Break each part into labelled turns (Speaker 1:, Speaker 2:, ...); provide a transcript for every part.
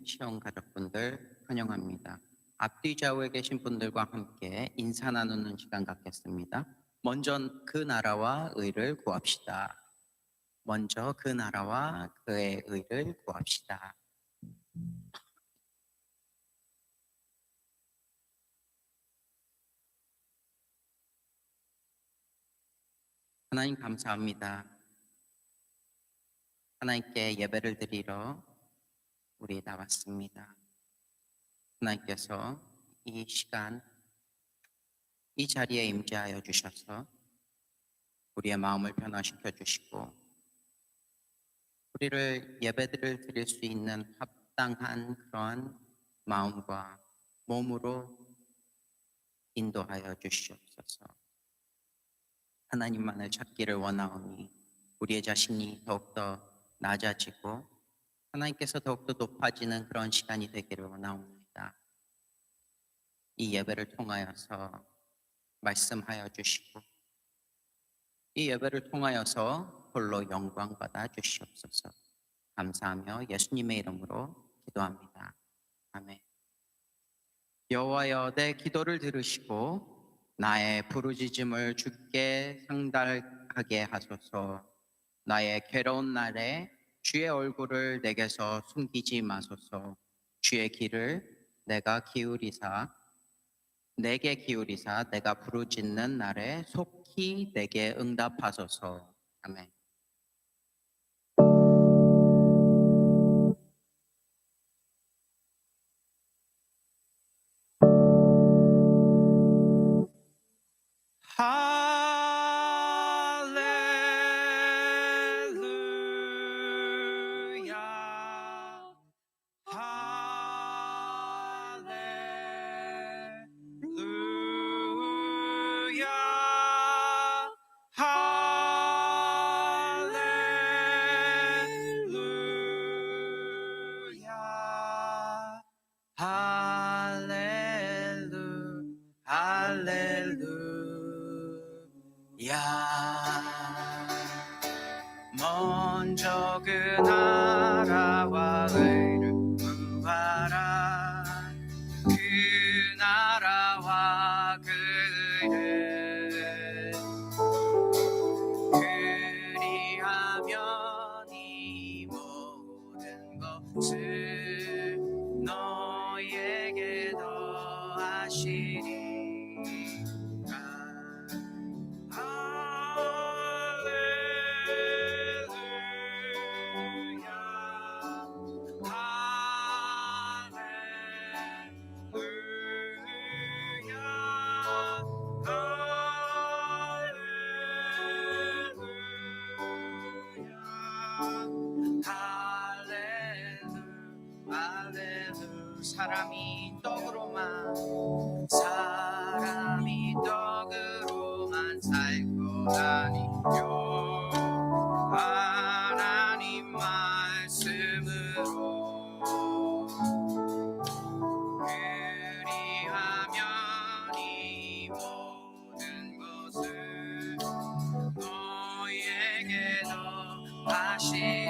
Speaker 1: 시험 가족분들 환영합니다. 앞뒤 좌우에 계신 분들과 함께 인사 나누는 시간 갖겠습니다. 먼저 그 나라와 의를 구합시다. 먼저 그 나라와 그의 의를 구합시다. 하나님 감사합니다. 하나님께 예배를 드리러 우리 나왔습니다. 하나님께서 이 시간, 이 자리에 임재하여 주셔서 우리의 마음을 변화시켜 주시고 우리를 예배를 드릴 수 있는 합당한 그러한 마음과 몸으로 인도하여 주시옵소서. 하나님만을 찾기를 원하오니 우리의 자신이 더욱더 낮아지고 하나님께서 더욱더 높아지는 그런 시간이 되기를 원하옵니다. 이 예배를 통하여서 말씀하여 주시고 이 예배를 통하여서 홀로 영광 받아 주시옵소서. 감사하며 예수님의 이름으로 기도합니다. 아멘. 여호와여, 내 기도를 들으시고 나의 부르짖음을 주께 상달하게 하소서. 나의 괴로운 날에 주의 얼굴을 내게서 숨기지 마소서. 주의 길을 내게 기울이사 내가 부르짖는 날에 속히 내게 응답하소서. 아멘. 먼저 그 나라와 의를 구하라. 그 나라와 그 의를 그리하면 이 모든 것을 너에게 더하시리라. 사람이 떡으로만 살 거라니요. 하나님 말씀으로 그리하면 이 모든 것을 너에게 더하시리라.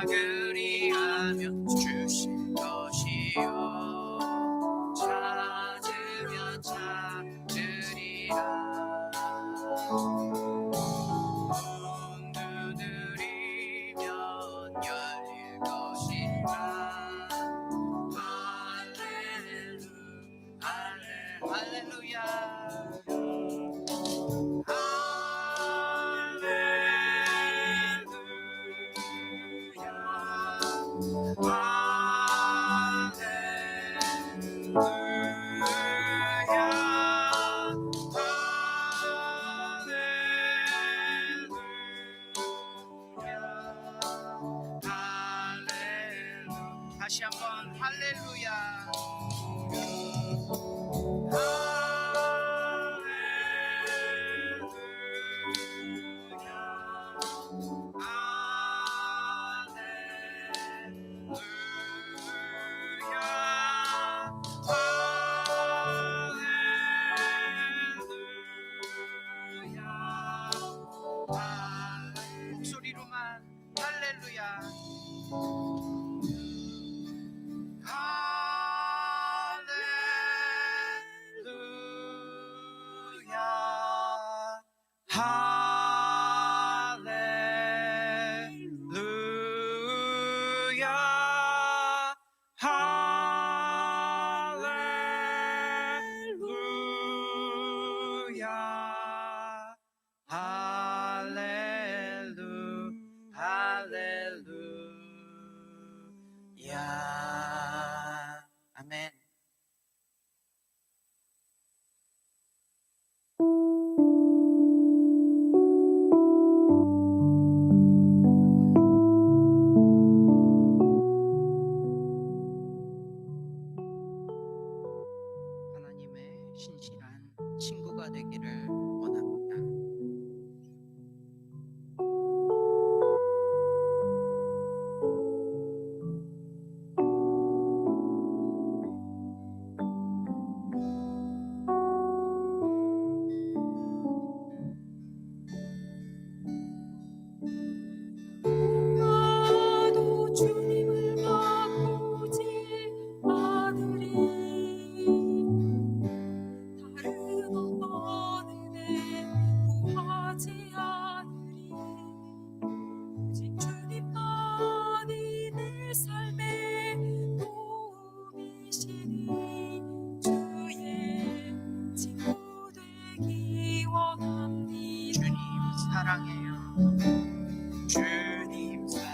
Speaker 1: 그리하면 주실 것이요 찾으면 찾으리라. 문 두드리면 열릴 것이라. 할렐루야. 다시 한번 할렐루야. 목소리로만 할렐루야. 할렐루야. 아멘. 하나님의 신실한 친구가 되기를 원합니다.
Speaker 2: 나도 주님을 바꾸지 않으리. 다른 어떤 은혜 구하지 않으리. 오직 주님만이 내 삶의 도움이시니 주의 친구 되기 원합니다.
Speaker 1: 주님 사랑해요. 주님 사랑해요.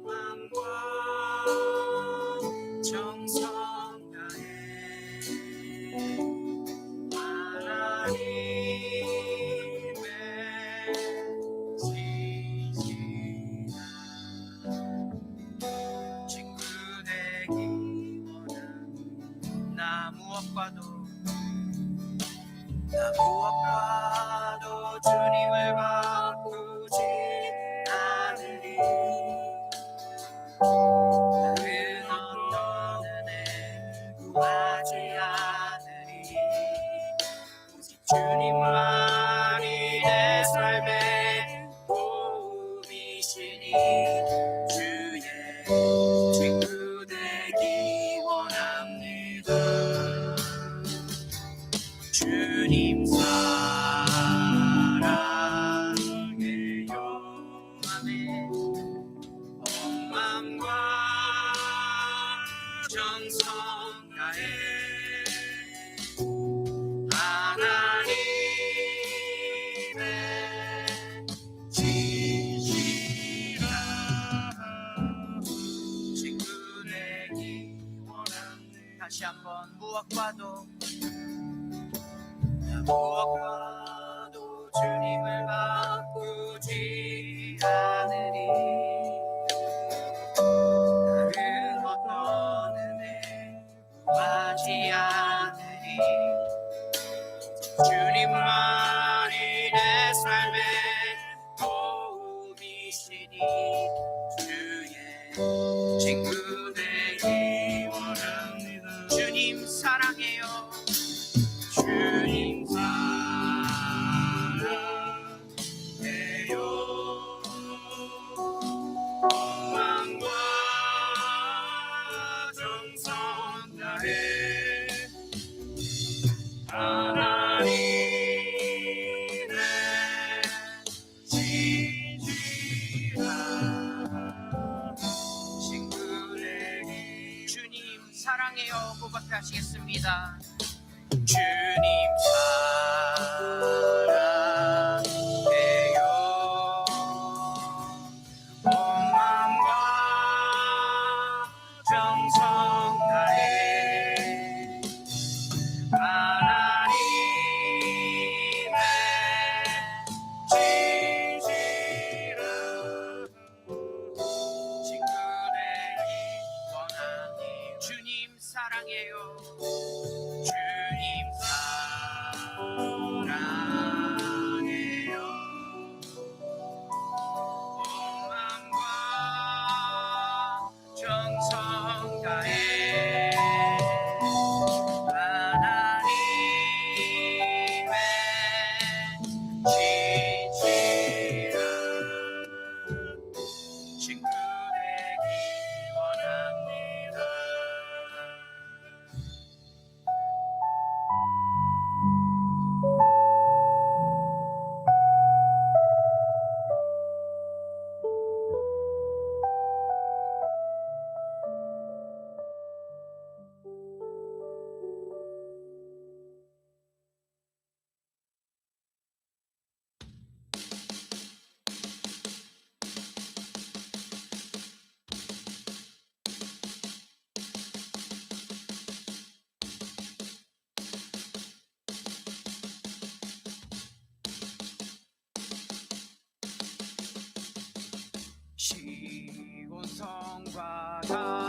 Speaker 1: 마음과 정성 다해 하나님의 신실한 친구 되기 원합니다. 나 무엇과도 주님을 바꾸지 않으리. 다른 어떤 은혜 구하지 않으리. 오직 주님만이 내 삶의 도움이시니 주의 친구 되기 원합니다. 주님 사랑해요. 아멘. 온 마음과 정성 다해 하나님의 진실한 친구 되기 원합니다. 다시 한번 무엇과도 주님을 바꾸지 않으리. 다른 어떤 은혜 구하지 않으리. 주님만이 내 삶의 도움이시니 주의 친구 되기 원합니다. 주님 사랑해요. 주님 사랑해요. 마음과 정성 다해 하나님의 진실한 친구 되기. 주님 사랑해요. 고백하시겠습니다. 주님 사랑해요. 온 마음과 정성 다해 하나님의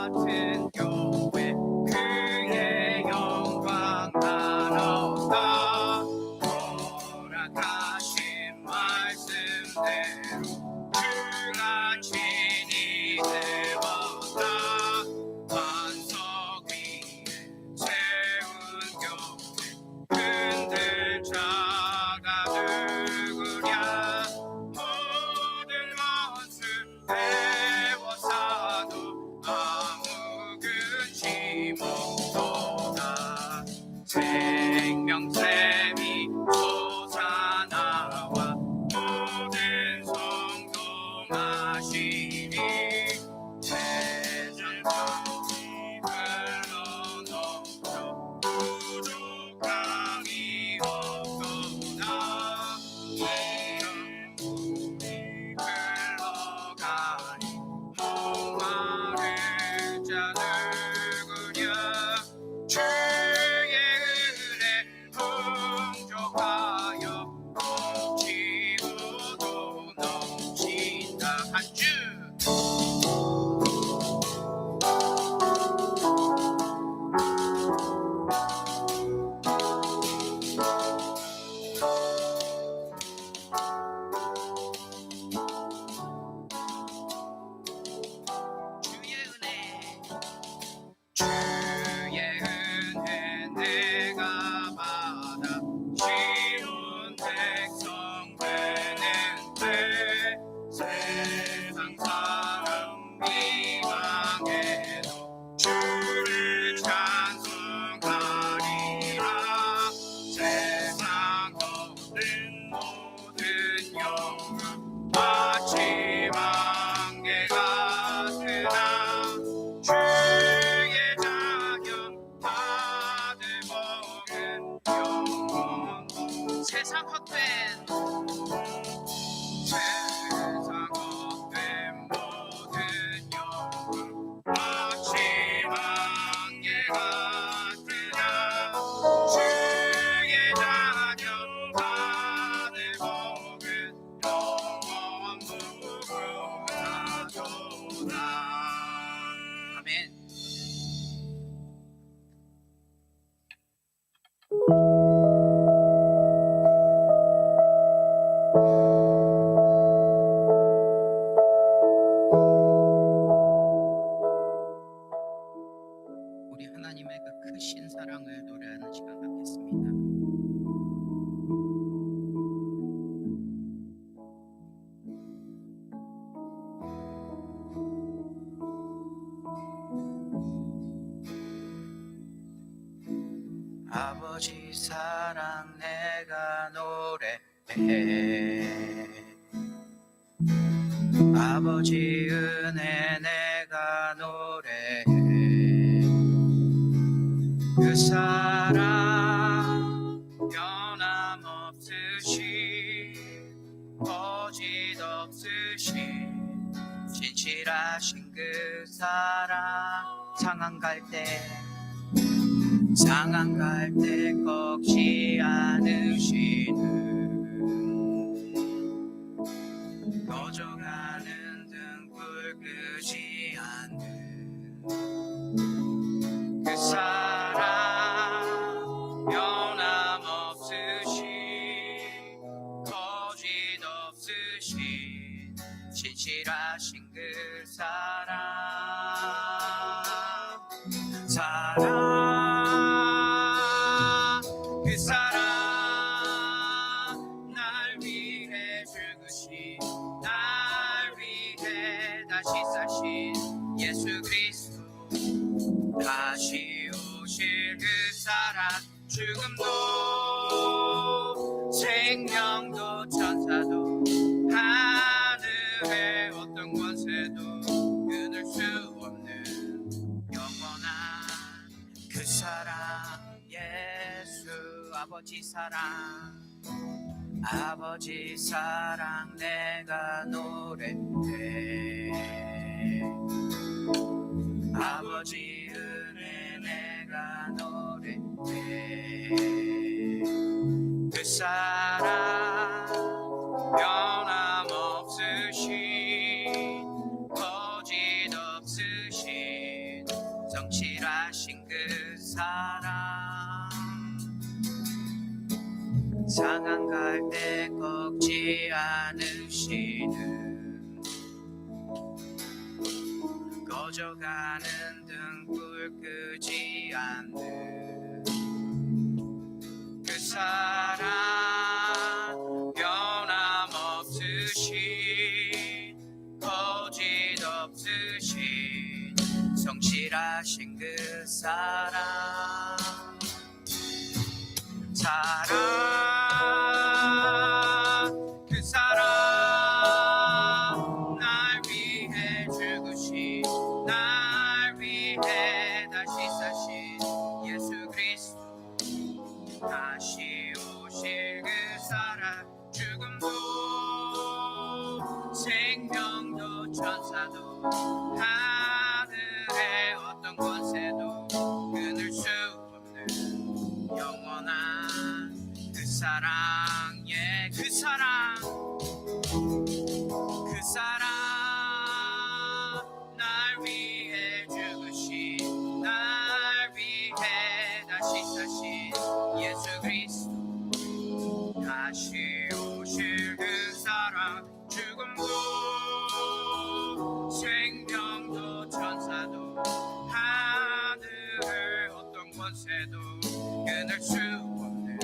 Speaker 1: 같은 교회 그의 영광 나눠다 허락하신 말씀대로 그가 친히 세웠다 반석 위에 세운 교회 흔들 자가 누구랴 모든 것을 배워사도 아무 근심 없도다 생명샘이 솟아나와 모든 성도 마시니 세상까지 흘러넘쳐 부족함이 없도다 이런 흘러가니 목마를 자 누구랴 주의 은혜 풍족하여 넘치고도 넘친다 한주 주의 은혜 내가 받아 쉬운 백성 되는데 세상 사람 미망해도 주를 찬송하리라 세상 얻은 모든 영광 마치 만개 같으나 주의 자격 다들 먹은 영원 세상 헛된 모든 영광 마치 만개 같으나 주의 자격 다들 먹은 영원 무궁하도다 아멘. 우리 하나님의 그 크신 사랑을 노래하는 시간 갖겠습니다. 아버지 사랑 내가 노래해 아버지 은혜 내가 노래해 그 사랑 변함없으신 거짓 없으신 진실하신 그 사랑 상한 갈 때 꺾지 않으시는 꺼져가는 등불 끄지 않는 그 사랑 변함없으신 거짓 없으신 진실하신 그 사랑 그 사랑 날 위해 죽으신 날 위해 다시 사신 예수 그리스도 다시 오실 그 사랑 죽음도 생명도 천사도 하늘의 어떤 권세도 끊을 수 없는 영원한 그 사랑 예수 아버지 사랑 내가 노래해 아버지 은혜 내가 노래해 그 사랑 변함없으신 거짓 없으신 갈 때 꺾지 않으시는 꺼져가는 등불 끄지 않는 그 사랑 변함없으신 거짓 없으신 성실하신 그 사랑 그 사랑 날 위해 죽으신 날 위해 다시 사신 예수 그리스도 다시 오실 그 사랑 죽음도 생명도 천사도 하늘의 어떤 권세도 끊을 수 없는 영원한 그 사랑 예 그 사랑 날 위해 죽으신 날 위해 다시 사신 예수 그리스도 다시 오실 그 사랑 죽음도 생명도 천사도 하늘의 어떤 권세도 끊을 수 없는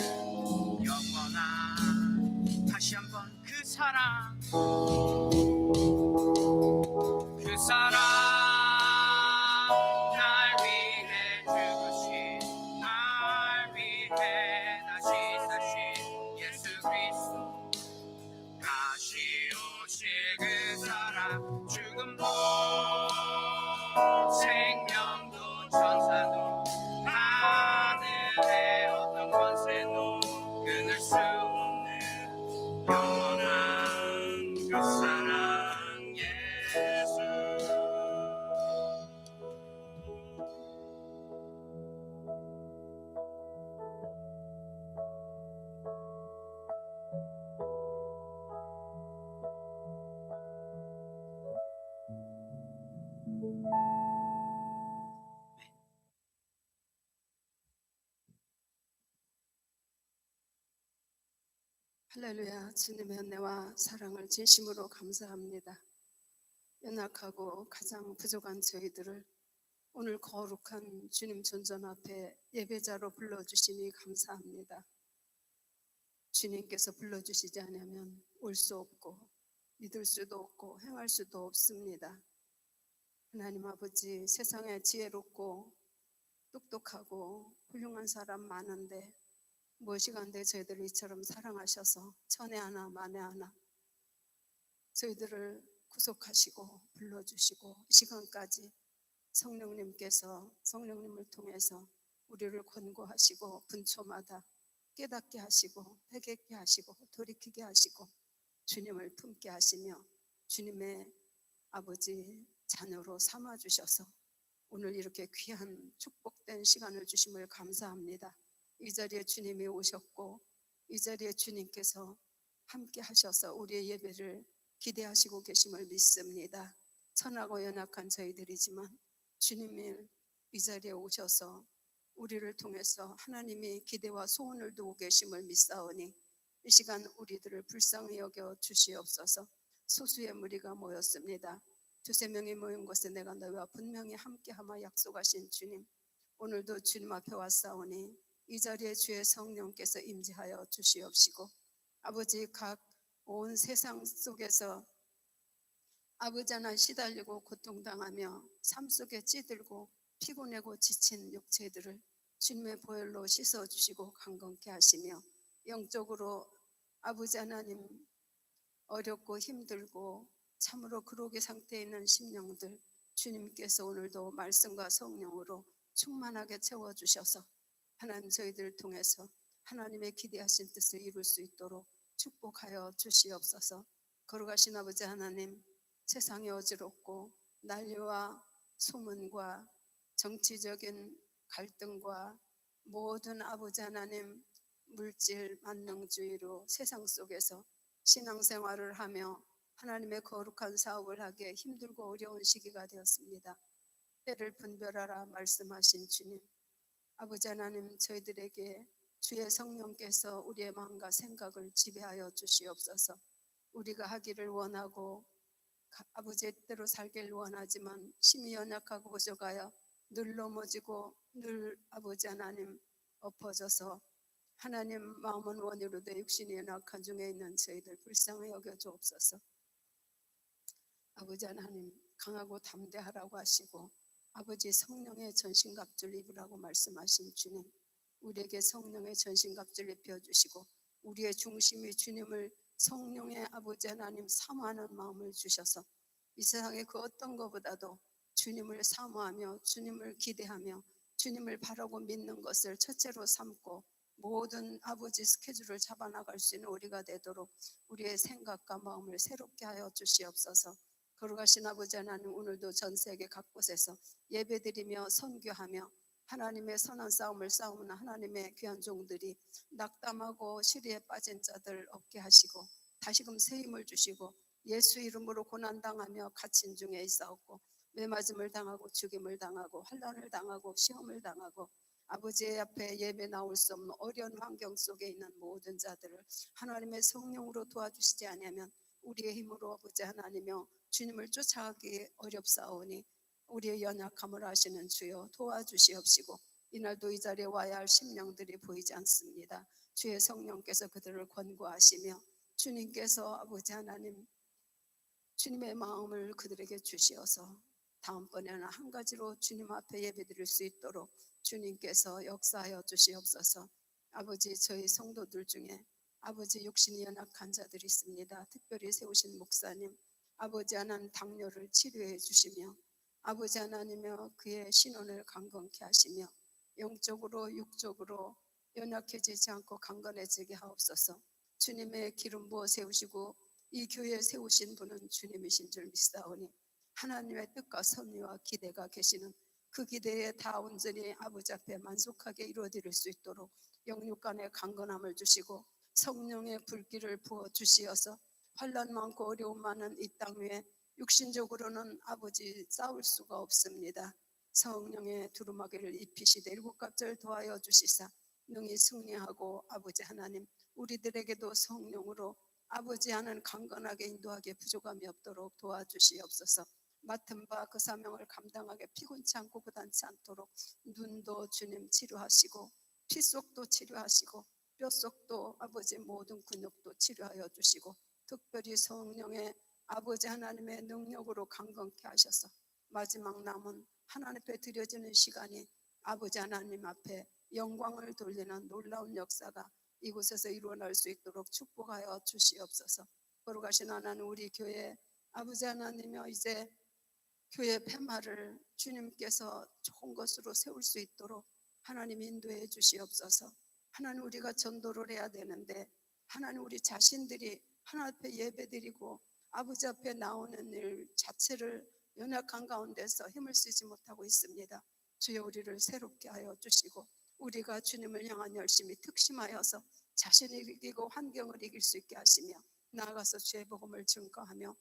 Speaker 1: 영원한 다시 한번 그 사랑 날 위해 죽으신 날 위해 다시 사신 예수 그리스도 다시 오실 그 사랑 죽음도 생명도 천사도 하늘의 어떤 권세도 끊을 수 없는 영원한 그 사랑 예수
Speaker 3: 할렐루야. 주님의 은혜와 사랑을 진심으로 감사합니다. 연약하고 가장 부족한 저희들을 오늘 거룩한 주님 존전 앞에 예배자로 불러주시니 감사합니다. 주님께서 불러주시지 않으면 올 수 없고 믿을 수도 없고 행할 수도 없습니다. 하나님 아버지, 세상에 지혜롭고 똑똑하고 훌륭한 사람 많은데 무엇이간데 저희들을 이처럼 사랑하셔서 천에 하나 만에 하나 저희들을 구속하시고 불러주시고 이 시간까지 성령님을 통해서 우리를 권고하시고 분초마다 깨닫게 하시고 회개케 하시고 돌이키게 하시고 주님을 품게 하시며 주님의 아버지 자녀로 삼아주셔서 오늘 이렇게 귀한 축복된 시간을 주심을 감사합니다. 이 자리에 주님이 오셨고 이 자리에 주님께서 함께 하셔서 우리의 예배를 기대하시고 계심을 믿습니다. 천하고 연약한 저희들이지만 주님이 이 자리에 오셔서 우리를 통해서 하나님이 기대와 소원을 두고 계심을 믿사오니 이 시간 우리들을 불쌍히 여겨 주시옵소서. 소수의 무리가 모였습니다. 두세 명이 모인 곳에 내가 너희와 분명히 함께하마 약속하신 주님, 오늘도 주님 앞에 왔사오니 이 자리에 주의 성령께서 임재하여 주시옵시고 아버지, 각 온 세상 속에서 아버지 하나 시달리고 고통당하며 삶 속에 찌들고 피곤하고 지친 육체들을 주님의 보혈로 씻어주시고 강건케 하시며 영적으로 아버지 하나님 어렵고 힘들고 참으로 그러기 상태에 있는 심령들 주님께서 오늘도 말씀과 성령으로 충만하게 채워주셔서 하나님 저희들을 통해서 하나님의 기대하신 뜻을 이룰 수 있도록 축복하여 주시옵소서. 거룩하신 아버지 하나님, 세상이 어지럽고 난리와 소문과 정치적인 갈등과 모든 아버지 하나님 물질 만능주의로 세상 속에서 신앙생활을 하며 하나님의 거룩한 사업을 하기에 힘들고 어려운 시기가 되었습니다. 때를 분별하라 말씀하신 주님, 아버지 하나님 저희들에게 주의 성령께서 우리의 마음과 생각을 지배하여 주시옵소서. 우리가 하기를 원하고 아버지의 뜻대로 살기를 원하지만 심히 연약하고 부족하여 늘 넘어지고 늘 아버지 하나님 엎어져서 하나님 마음은 원이로되 육신이 연약한 중에 있는 저희들 불쌍히 여겨 주옵소서. 아버지 하나님 강하고 담대하라고 하시고 아버지 성령의 전신갑주를 입으라고 말씀하신 주님, 우리에게 성령의 전신갑주를 입혀주시고 우리의 중심이 주님을 성령의 아버지 하나님 사모하는 마음을 주셔서 이 세상의 그 어떤 것보다도 주님을 사모하며 주님을 기대하며 주님을 바라고 믿는 것을 첫째로 삼고 모든 아버지 스케줄을 잡아나갈 수 있는 우리가 되도록 우리의 생각과 마음을 새롭게 하여 주시옵소서. 거룩하신 아버지 하나님, 오늘도 전 세계 각곳에서 예배드리며 선교하며 하나님의 선한 싸움을 싸우는 하나님의 귀한 종들이 낙담하고 시리에 빠진 자들 얻게 하시고 다시금 새 힘을 주시고 예수 이름으로 고난당하며 갇힌 중에 있사옵고 매맞음을 당하고 죽임을 당하고 환난을 당하고 시험을 당하고 아버지의 앞에 예배 나올 수 없는 어려운 환경 속에 있는 모든 자들을 하나님의 성령으로 도와주시지 아니하면 우리의 힘으로 아버지 하나님이여 주님을 쫓아가기 어렵사오니 우리의 연약함을 아시는 주여 도와주시옵시고 이날도 이 자리에 와야 할 심령들이 보이지 않습니다. 주의 성령께서 그들을 권고하시며 주님께서 아버지 하나님 주님의 마음을 그들에게 주시어서 다음번에는 한 가지로 주님 앞에 예배드릴 수 있도록 주님께서 역사하여 주시옵소서. 아버지 저희 성도들 중에 아버지 육신이 연약한 자들이 있습니다. 특별히 세우신 목사님 아버지 하나님 당뇨를 치료해 주시며 아버지 하나님여 그의 신원을 강건케 하시며 영적으로 육적으로 연약해지지 않고 강건해지게 하옵소서. 주님의 기름 부어 세우시고 이 교회에 세우신 분은 주님이신 줄 믿사오니 하나님의 뜻과 섭리와 기대가 계시는 그 기대에 다 온전히 아버지 앞에 만족하게 이루어드릴 수 있도록 영육간의 강건함을 주시고 성령의 불길을 부어 주시어서 환난 많고 어려움 많은 이 땅 위에 육신적으로는 아버지 싸울 수가 없습니다. 성령의 두루마기를 입히시되 일곱 갑절 더하여 주시사 능히 승리하고 아버지 하나님 우리들에게도 성령으로 아버지 하나님 강건하게 인도하게 부족함이 없도록 도와주시옵소서. 맡은 바 그 사명을 감당하게 피곤치 않고 부단치 않도록 눈도 주님 치료하시고 피 속도 치료하시고 뼈 속도 아버지 모든 근육도 치료하여 주시고 특별히 성령의 아버지 하나님의 능력으로 강건케 하셔서 마지막 남은 하나님 앞에 드려지는 시간이 아버지 하나님 앞에 영광을 돌리는 놀라운 역사가 이곳에서 일어날 수 있도록 축복하여 주시옵소서. 거룩하신 하나님 우리 교회 아버지 하나님이여 이제 교회 폐마를 주님께서 좋은 것으로 세울 수 있도록 하나님 인도해 주시옵소서. 하나님 우리가 전도를 해야 되는데 하나님 우리 자신들이 하나님 앞에 예배드리고 아버지 앞에 나오는 일 자체를 연약한 가운데서 힘을 쓰지 못하고 있습니다. 주여 우리를 새롭게 하여 주시고 우리가 주님을 향한 열심히 특심하여서 자신을 이기고 환경을 이길 수 있게 하시며 나아가서 주의 복음을 증거하며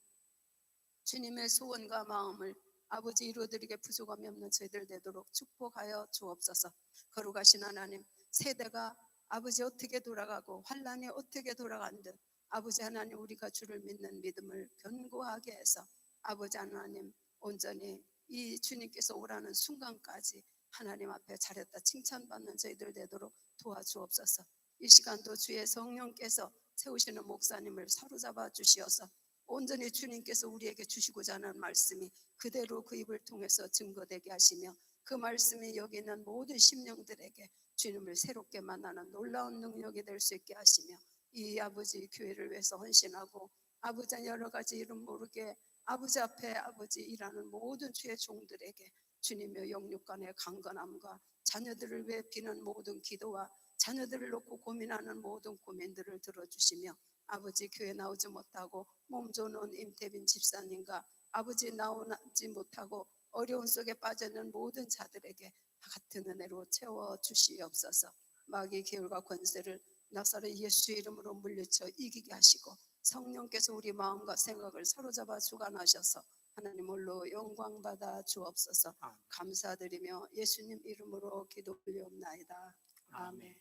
Speaker 3: 주님의 소원과 마음을 아버지 이루어드리게 부족함이 없는 저희들 되도록 축복하여 주옵소서. 거룩하신 하나님 세대가 아버지 어떻게 돌아가고 환란이 어떻게 돌아간 듯 아버지 하나님 우리가 주를 믿는 믿음을 견고하게 해서 아버지 하나님 온전히 이 주님께서 오라는 순간까지 하나님 앞에 잘했다 칭찬받는 저희들 되도록 도와주옵소서. 이 시간도 주의 성령께서 세우시는 목사님을 사로잡아 주시어서 온전히 주님께서 우리에게 주시고자 하는 말씀이 그대로 그 입을 통해서 증거되게 하시며 그 말씀이 여기 있는 모든 심령들에게 주님을 새롭게 만나는 놀라운 능력이 될 수 있게 하시며 이 아버지 교회를 위해서 헌신하고 아버지 여러 가지 이름 모르게 아버지 앞에 아버지 일하는 모든 주의 종들에게 주님의 영육간의 강건함과 자녀들을 위해 비는 모든 기도와 자녀들을 놓고 고민하는 모든 고민들을 들어주시며 아버지 교회 나오지 못하고 몸 좋은 임태빈 집사님과 아버지 나오지 못하고 어려운 속에 빠져있는 모든 자들에게 같은 은혜로 채워주시옵소서. 마귀의 계율과 권세를 나사렛 예수 이름으로 물리쳐 이기게 하시고 성령께서 우리 마음과 생각을 사로잡아 주관하셔서 하나님 홀로 영광 받아 주옵소서. 감사드리며 예수님 이름으로 기도 올리옵나이다. 아멘.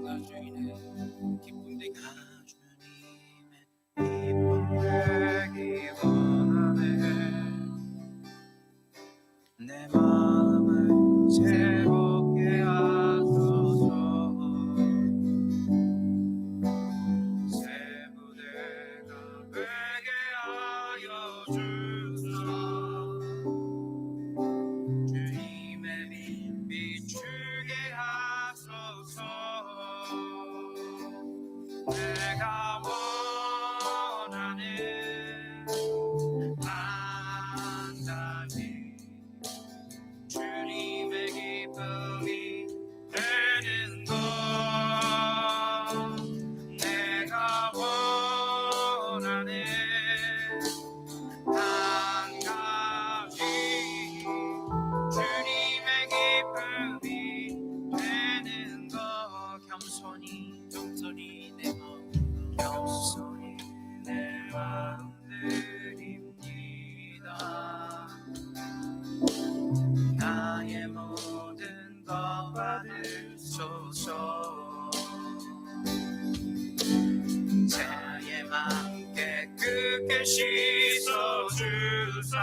Speaker 1: 나 주인의 기쁨 되기 기쁨 되기 원하네 내 마음을 새롭게 하소서 새 무대가 되게 하여 주소서 주님의 빛 비추게 하소서 내가 원하는 한 가지 주님의 기쁨이 되는 것 내가 원하는 한 가지 주님의 기쁨이 되는 것 겸손히 내 마음 겸손히 내 마음 드립니다 나의 모든 것 받으소서 새하얘 맘 깨끗게 씻어주사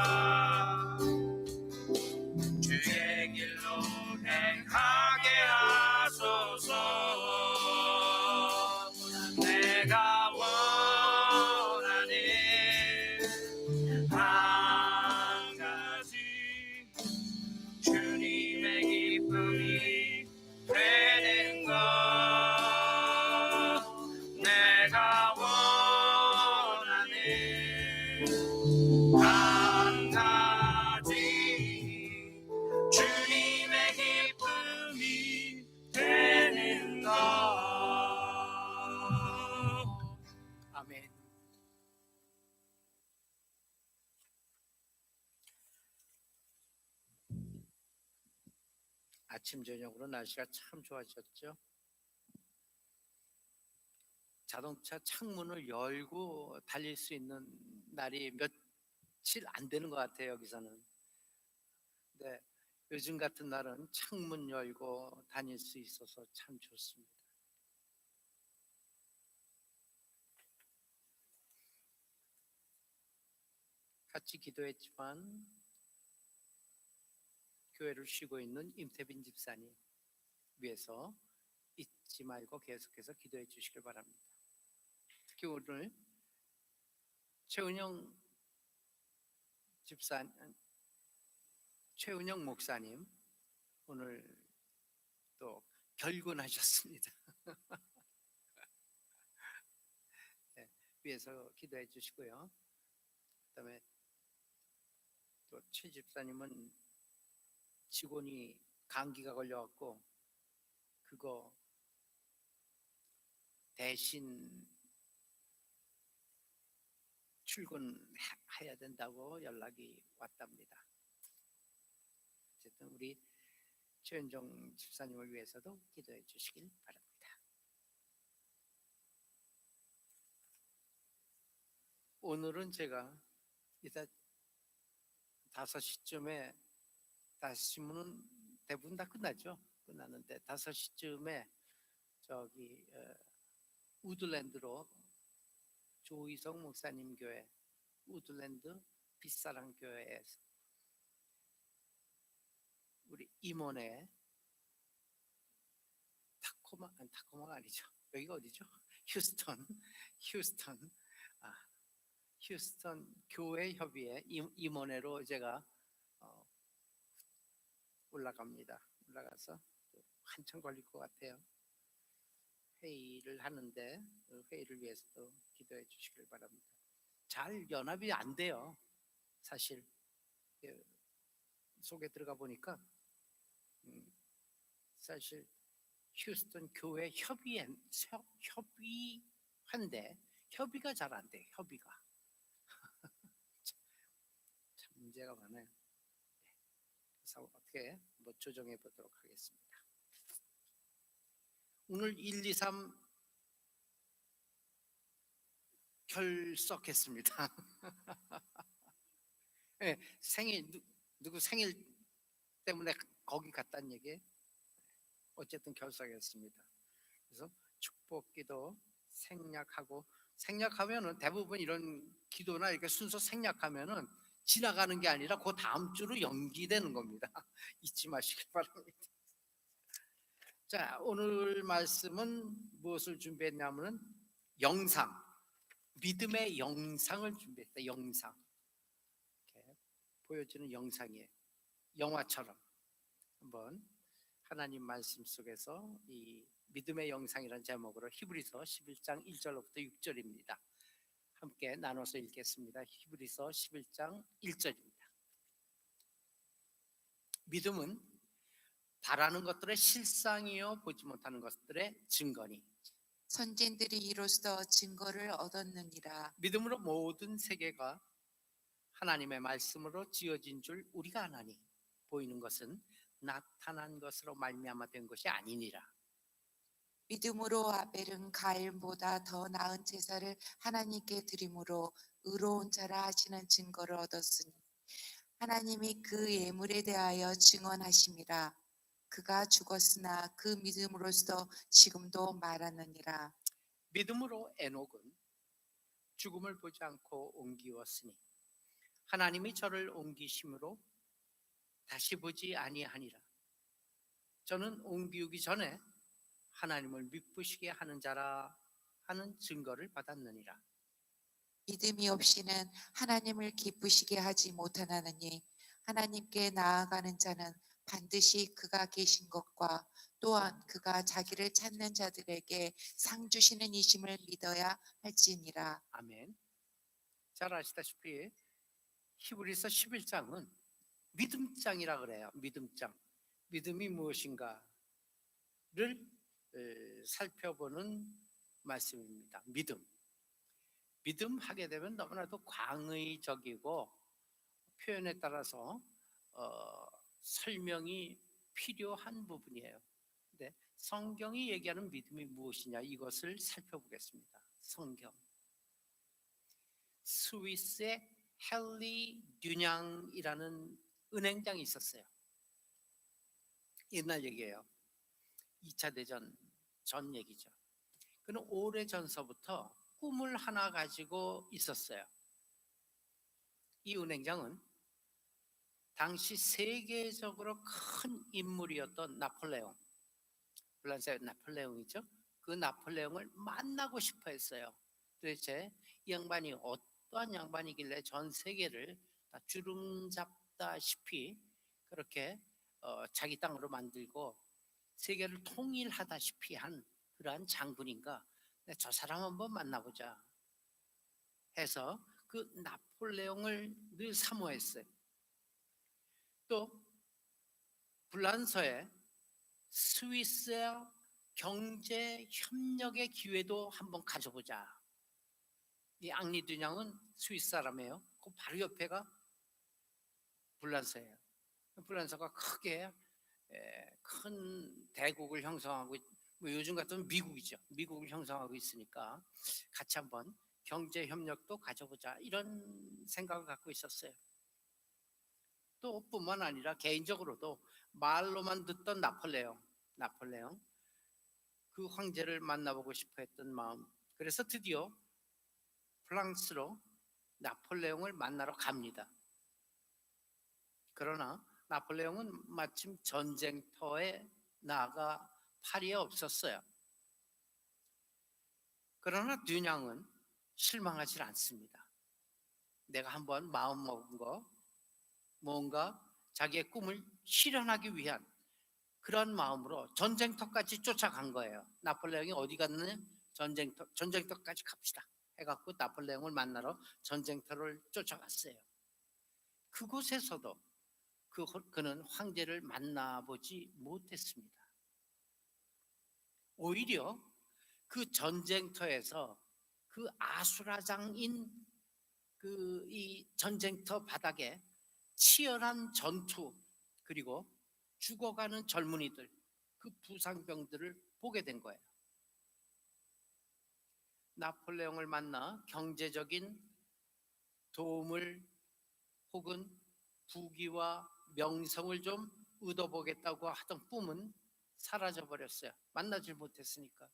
Speaker 1: 주의 길로 행하게 하소서 내가 원하는 한 가지 주님의 기쁨이 되는 것 내가 원하는 한 가지 주님의 기쁨이 되는 것 아멘. 아침 저녁으로 날씨가 참 좋아졌죠. 자동차 창문을 열고 달릴 수 있는 날이 며칠 안 되는 것 같아요 여기서는. 네, 요즘 같은 날은 창문 열고 다닐 수 있어서 참 좋습니다. 같이 기도했지만 교회를 쉬고 있는 임태빈 집사님 위해서 잊지 말고 계속해서 기도해 주시길 바랍니다. 특히 오늘 최은영 목사님 오늘 또 결근하셨습니다. 네, 위해서 기도해 주시고요. 그다음에 또 최 집사님은 직원이 감기가 걸려갖고 그거 대신 출근해야 된다고 연락이 왔답니다. 어쨌든 우리 최은정 집사님을 위해서도 기도해 주시길 바랍니다. 오늘은 제가 이따 5시쯤에 5시면은 대부분 다 끝나죠. 끝나는데 5시쯤에 저기 우드랜드로 조희성 목사님 교회 우드랜드 빛사랑 교회에서 우리 임원의 타코마가 아니죠. 여기가 어디죠? 휴스턴 교회 협의회 임원회로 제가 올라가서 한참 걸릴 것 같아요. 회의를 하는데 그 회의를 위해서도 기도해 주시길 바랍니다. 잘 연합이 안 돼요. 사실 속에 들어가 보니까 사실
Speaker 4: 휴스턴 교회 협의한데 협의가 잘 안 돼. 협의가 참 문제가 많아요. 그래서 어떻게 뭐 조정해 보도록 하겠습니다. 오늘 1, 2, 3 결석했습니다. 네, 누구 생일 때문에 거기 갔다는 얘기. 어쨌든 결석했습니다. 그래서 축복기도 생략하면은 대부분 이런 기도나 이렇게 순서 생략하면은 지나가는 게 아니라 그 다음 주로 연기되는 겁니다. 잊지 마시길 바랍니다. 자, 오늘 말씀은 무엇을 준비했냐면은 믿음의 영상을 준비했다. 영상. 이렇게 보여지는 영상이에요. 영화처럼 한번 하나님 말씀 속에서 이 믿음의 영상이라는 제목으로 히브리서 11장 1절로부터 6절입니다. 함께 나눠서 읽겠습니다. 히브리서 11장 1절입니다. 믿음은 바라는 것들의 실상이요 보지 못하는 것들의 증거니
Speaker 5: 선진들이 이로써 증거를 얻었느니라.
Speaker 4: 믿음으로 모든 세계가 하나님의 말씀으로 지어진 줄 우리가 아나니 보이는 것은 나타난 것으로 말미암아 된 것이 아니니라.
Speaker 5: 믿음으로 아벨은 가인보다 더 나은 제사를 하나님께 드림으로 의로운 자라 하시는 증거를 얻었으니 하나님이 그 예물에 대하여 증언하심이라. 그가 죽었으나 그 믿음으로써 지금도 말하느니라.
Speaker 4: 믿음으로 에녹은 죽음을 보지 않고 옮기었으니 하나님이 저를 옮기심으로 다시 보지 아니하니라. 저는 옮기우기 전에 하나님을 미쁘시게 하는 자라 하는 증거를 받았느니라.
Speaker 5: 믿음이 없이는 하나님을 기쁘시게 하지 못하나니 하나님께 나아가는 자는 반드시 그가 계신 것과 또한 그가 자기를 찾는 자들에게 상 주시는 이심을 믿어야 할지니라.
Speaker 4: 아멘. 잘 아시다시피 히브리서 11장은 믿음장이라 그래요. 믿음장. 믿음이 무엇인가를 살펴보는 말씀입니다. 믿음 하게 되면 너무나도 광의적이고 표현에 따라서 설명이 필요한 부분이에요. 근데 성경이 얘기하는 믿음이 무엇이냐 이것을 살펴보겠습니다. 성경. 스위스의 헨리 듀냥이라는 은행장이 있었어요. 옛날 얘기예요. 2차 대전 전 얘기죠. 그는 오래전서부터 꿈을 하나 가지고 있었어요. 이 은행장은 당시 세계적으로 큰 인물이었던 나폴레옹, 프랑스의 나폴레옹이죠. 그 나폴레옹을 만나고 싶어 했어요. 도대체 이 양반이 어떠한 양반이길래 전 세계를 다 주름잡다시피 그렇게 자기 땅으로 만들고 세계를 통일하다시피 한 그러한 장군인가? 저 사람 한번 만나보자 해서 그 나폴레옹을 늘 사모했어요. 또 불란서에 스위스와 경제 협력의 기회도 한번 가져보자. 이 앙리 듀냥은 스위스 사람이에요. 그 바로 옆에가 불란서예요. 불란서가 크게 큰 대국을 형성하고 뭐 요즘 같으면 미국이죠. 미국을 형성하고 있으니까 같이 한번 경제 협력도 가져보자 이런 생각을 갖고 있었어요. 또 뿐만 아니라 개인적으로도 말로만 듣던 나폴레옹 그 황제를 만나보고 싶어 했던 마음. 그래서 드디어 프랑스로 나폴레옹을 만나러 갑니다. 그러나 나폴레옹은 마침 전쟁터에 나가 파리에 없었어요. 그러나 듀냥은 실망하지 않습니다. 내가 한번 마음 먹은 거 뭔가 자기의 꿈을 실현하기 위한 그런 마음으로 전쟁터까지 쫓아간 거예요. 나폴레옹이 어디 갔느냐? 전쟁터까지 갑시다 해갖고 나폴레옹을 만나러 전쟁터를 쫓아갔어요. 그곳에서도 그는 황제를 만나보지 못했습니다. 오히려 그 전쟁터에서 그 아수라장인 그 이 전쟁터 바닥에 치열한 전투, 그리고 죽어가는 젊은이들, 그 부상병들을 보게 된 거예요. 나폴레옹을 만나 경제적인 도움을 혹은 부귀와 명성을 좀 얻어보겠다고 하던 꿈은 사라져 버렸어요. 만나질 못했으니까.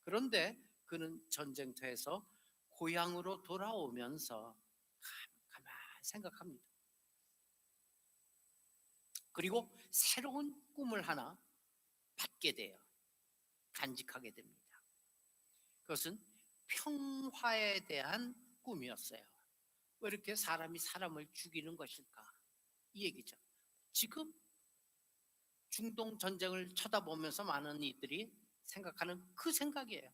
Speaker 4: 그런데 그는 전쟁터에서 고향으로 돌아오면서 가만히 생각합니다. 그리고 새로운 꿈을 하나 받게 돼요. 간직하게 됩니다. 그것은 평화에 대한 꿈이었어요. 왜 이렇게 사람이 사람을 죽이는 것일까? 이 얘기죠. 지금 중동 전쟁을 쳐다보면서 많은 이들이 생각하는 그 생각이에요.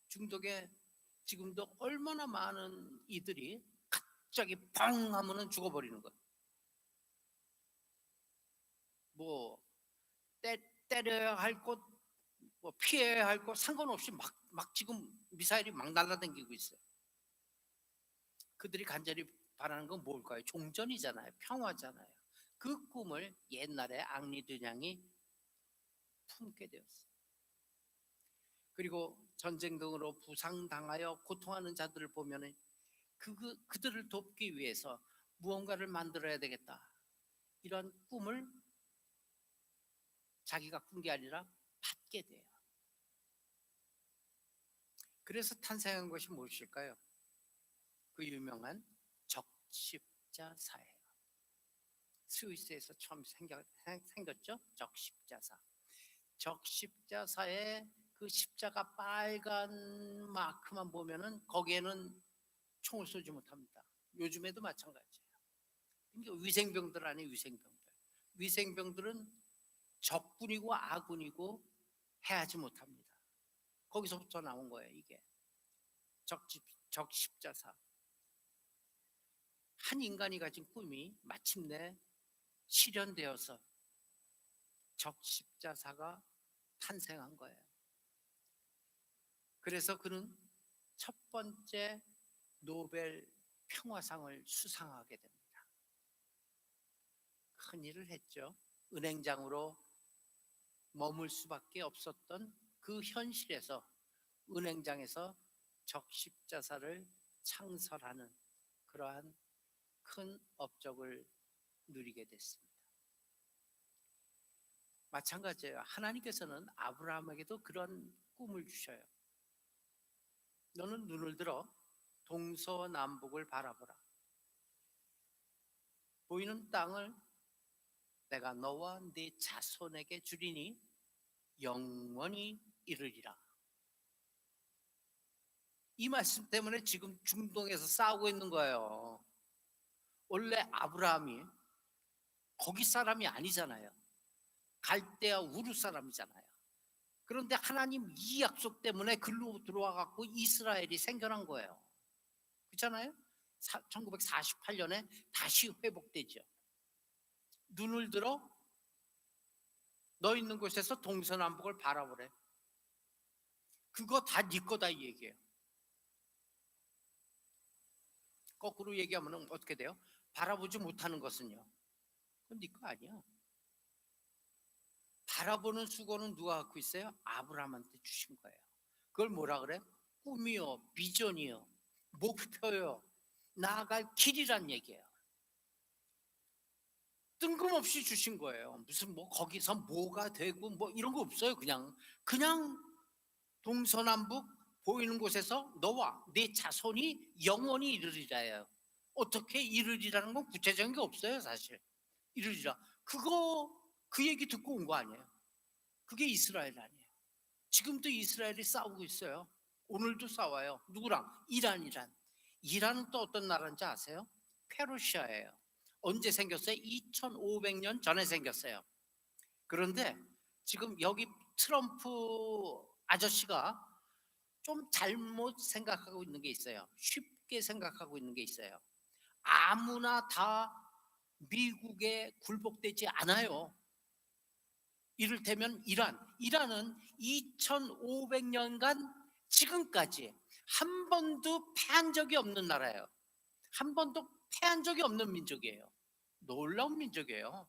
Speaker 4: 중동에 지금도 얼마나 많은 이들이 갑자기 뻥 하면은 죽어버리는 거예요. 뭐 때려야 할 것, 뭐 피해야 할 것 상관없이 막 지금 미사일이 막 날아다니고 있어요. 그들이 간절히 바라는 건 뭘까요? 종전이잖아요. 평화잖아요. 그 꿈을 옛날에 앙리드냥이 품게 되었어요. 그리고 전쟁 등으로 부상당하여 고통하는 자들을 보면 그들을 돕기 위해서 무언가를 만들어야 되겠다, 이런 꿈을 자기가 꾼 게 아니라 받게 돼요. 그래서 탄생한 것이 무엇일까요? 그 유명한 적십자사예요. 스위스에서 처음 생겼죠. 적십자사. 적십자사의 그 십자가 빨간 마크만 보면은 거기에는 총을 쏘지 못합니다. 요즘에도 마찬가지예요. 그러니까 위생병들 아니에요. 위생병들은 적군이고 아군이고 해하지 못합니다. 거기서부터 나온 거예요. 이게 적십자사. 한 인간이 가진 꿈이 마침내 실현되어서 적십자사가 탄생한 거예요. 그래서 그는 첫 번째 노벨 평화상을 수상하게 됩니다. 큰 일을 했죠. 은행장으로 머물 수밖에 없었던 그 현실에서 은행장에서 적십자사를 창설하는 그러한 큰 업적을 누리게 됐습니다. 마찬가지예요. 하나님께서는 아브라함에게도 그런 꿈을 주셔요. 너는 눈을 들어 동서남북을 바라보라. 보이는 땅을 내가 너와 네 자손에게 주리니 영원히 이르리라. 이 말씀 때문에 지금 중동에서 싸우고 있는 거예요. 원래 아브라함이 거기 사람이 아니잖아요. 갈대아 우르 사람이잖아요. 그런데 하나님 이 약속 때문에 글로 들어와 갖고 이스라엘이 생겨난 거예요. 그렇잖아요? 1948년에 다시 회복되죠. 눈을 들어 너 있는 곳에서 동서남북을 바라보래. 그거 다 네 거다 이 얘기예요. 거꾸로 얘기하면 어떻게 돼요? 바라보지 못하는 것은요, 그건 네 거 아니야. 바라보는 수고는 누가 갖고 있어요? 아브라함한테 주신 거예요. 그걸 뭐라 그래? 꿈이요, 비전이요, 목표요, 나아갈 길이란 얘기예요. 뜬금없이 주신 거예요. 무슨 뭐 거기서 뭐가 되고 뭐 이런 거 없어요. 그냥 동서남북 보이는 곳에서 너와 네 자손이 영원히 이르리라예요. 어떻게 이르리라는 건 구체적인 게 없어요. 사실 이르리라, 그 얘기 듣고 온 거 아니에요. 그게 이스라엘 아니에요. 지금도 이스라엘이 싸우고 있어요. 오늘도 싸워요. 누구랑? 이란은 또 어떤 나라인지 아세요? 페르시아예요. 언제 생겼어요? 2500년 전에 생겼어요. 그런데 지금 여기 트럼프 아저씨가 좀 잘못 생각하고 있는 게 있어요. 쉽게 생각하고 있는 게 있어요. 아무나 다 미국에 굴복되지 않아요. 이를테면 이란은 2500년간 지금까지 한 번도 패한 적이 없는 나라예요. 한 번도 패한 적이 없는 민족이에요. 놀라운 민족이에요.